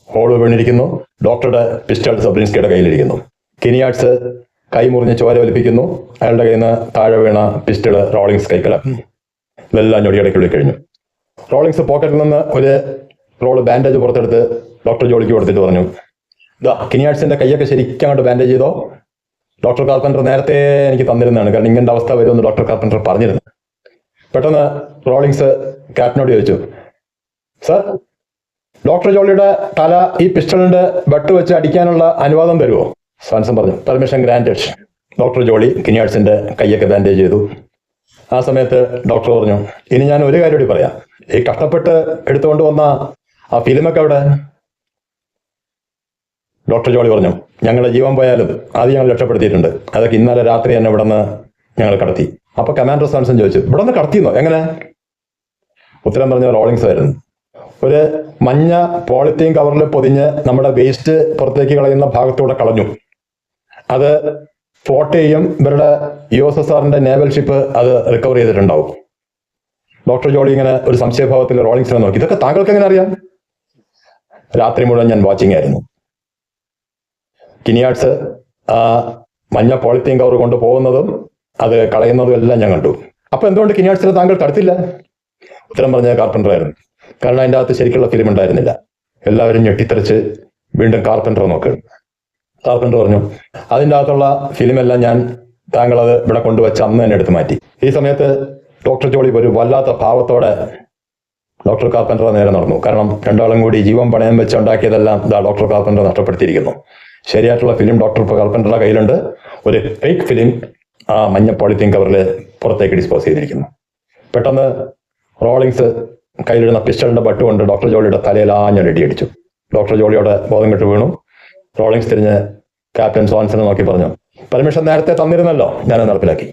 ഹോള് വീണിരിക്കുന്നു. ഡോക്ടറുടെ പിസ്റ്റൾ സബ്രിൻസ്കിയുടെ കയ്യിലിരിക്കുന്നു. കിനിയാട്സ് കൈ മുറിഞ്ഞ് ചോര വലിപ്പിക്കുന്നു. അയാളുടെ കയ്യിൽ നിന്ന് താഴെ വീണ പിസ്റ്റള് റോളിങ്സ് കൈക്കലാക്കുന്നു. ഇതെല്ലാം ഞൊടിയടയ്ക്കുള്ളിൽ കഴിഞ്ഞു. റോളിങ്സ് പോക്കറ്റിൽ നിന്ന് ഒരു റോള് ബാൻഡേജ് പുറത്തെടുത്ത് ഡോക്ടർ ജോളിക്ക് കൊടുത്തിട്ട് പറഞ്ഞു, ഇതാ കിനിയാട്സിന്റെ കൈയൊക്കെ ശരിക്കും അങ്ങോട്ട് ബാൻഡേജ് ചെയ്തോ. ഡോക്ടർ കാർപ്പൻറ്റർ നേരത്തെ എനിക്ക് തന്നിരുന്നതാണ്, കാരണം ഇങ്ങനത്തെ അവസ്ഥ വരുമെന്ന് ഡോക്ടർ കാർപ്പൻറ്റർ പറഞ്ഞിരുന്നു. പെട്ടെന്ന് റോളിങ്സ് ക്യാപ്റ്റനോട് ചോദിച്ചു, സർ, ഡോക്ടർ ജോളിയുടെ തല ഈ പിസ്റ്റളിന്റെ ബട്ട് വെച്ച് അടിക്കാനുള്ള അനുവാദം തരുമോ? സ്വാൻസൺ പറഞ്ഞു, പെർമിഷൻ ഗ്രാൻറ്റഡ്. ഡോക്ടർ ജോളി കിനിയാട്സിന്റെ കൈയൊക്കെ ബാൻഡേജ് ചെയ്തു. ആ സമയത്ത് ഡോക്ടർ പറഞ്ഞു, ഇനി ഞാൻ ഒരു കാര്യം കൂടി പറയാം. ഈ കഷ്ടപ്പെട്ട് എടുത്തുകൊണ്ട് വന്ന ആ ഫിലിമൊക്കെ അവിടെ? ഡോക്ടർ ജോളി പറഞ്ഞു, ഞങ്ങളുടെ ജീവൻ പോയാലും ആദ്യം ഞങ്ങൾ രക്ഷപ്പെടുത്തിയിട്ടുണ്ട്. അതൊക്കെ ഇന്നലെ രാത്രി തന്നെ ഇവിടെ നിന്ന് ഞങ്ങൾ കടത്തി. അപ്പൊ കമാൻഡർ സ്വാൻസൺ ചോദിച്ചു, ഇവിടെ നിന്ന് കടത്തിയെന്നോ? എങ്ങനെ? ഉത്തരം പറഞ്ഞ റോളിങ്സ് ആയിരുന്നു. ഒരു മഞ്ഞ പോളിത്തീൻ കവറിൽ പൊതിഞ്ഞ് നമ്മുടെ വേസ്റ്റ് പുറത്തേക്ക് കളയുന്ന ഭാഗത്തൂടെ കളഞ്ഞു. അത് ഫോർട്ടിയും ഇവരുടെ USSRന്റെ നേവൽ ഷിപ്പ് അത് റിക്കവർ ചെയ്തിട്ടുണ്ടാവും. ഡോക്ടർ ജോളി ഇങ്ങനെ ഒരു സംശയഭാവത്തിൽ റോളിങ്സിനെ നോക്കി, ഇതൊക്കെ താങ്കൾക്ക് എങ്ങനെ അറിയാം? രാത്രി മുഴുവൻ ഞാൻ വാച്ചിങ് ആയിരുന്നു. കിനിയാട്സ് ആ മഞ്ഞ പോളിത്തീൻ കവർ കൊണ്ട് പോകുന്നതും അത് കളയുന്നതും എല്ലാം ഞാൻ കണ്ടു. അപ്പൊ എന്തുകൊണ്ട് കിനിയാട്സിനെ താങ്കൾ തടുത്തില്ല? ഉത്തരം പറഞ്ഞ കാർപ്പൻറ്റർ ആയിരുന്നു. കാരണം അതിൻ്റെ അകത്ത് ശരിക്കുള്ള ഫിലിം ഉണ്ടായിരുന്നില്ല. എല്ലാവരും ഞെട്ടിത്തെറിച്ച് വീണ്ടും കാർപ്പൻറ്റർ നോക്കുകയാണ്. കാർപ്പൻറ്റർ പറഞ്ഞു, അതിൻ്റെ അകത്തുള്ള ഫിലിമെല്ലാം ഞാൻ താങ്കൾ അത് ഇവിടെ കൊണ്ടുവച്ച് അന്ന് തന്നെ എടുത്തു മാറ്റി. ഈ സമയത്ത് ഡോക്ടർ ജോളി ഒരു വല്ലാത്ത ഭാവത്തോടെ ഡോക്ടർ കാർപ്പൻ്റർ നേരെ നടന്നു. കാരണം രണ്ടാളും കൂടി ജീവൻ പണയം വെച്ച് ഉണ്ടാക്കിയതെല്ലാം ഡോക്ടർ കാർപ്പൻ്റർ നഷ്ടപ്പെടുത്തിയിരിക്കുന്നു. ശരിയായിട്ടുള്ള ഫിലിം ഡോക്ടർ കാർപ്പൻ്ററുടെ കയ്യിലുണ്ട്. ഒരു ഫേക്ക് ഫിലിം ആ മഞ്ഞ പോളിത്തീൻ കവറിൽ പുറത്തേക്ക് ഡിസ്പോസ് ചെയ്തിരിക്കുന്നു. പെട്ടെന്ന് റോളിങ്സ് കയ്യിലിടുന്ന പിസ്റ്റളിന്റെ ബട്ട് കൊണ്ട് ഡോക്ടർ ജോളിയുടെ തലയിൽ ആഞ്ഞൊരടി അടിച്ചു. ഡോക്ടർ ജോളിയോടെ ബോധം കെട്ട് വീണു. റോളിങ്സ് തിരിഞ്ഞ് ക്യാപ്റ്റൻ സോൺസനെ നോക്കി പറഞ്ഞു, പെർമിഷൻ നേരത്തെ തന്നിരുന്നല്ലോ, ഞാനത് നടപ്പിലാക്കി.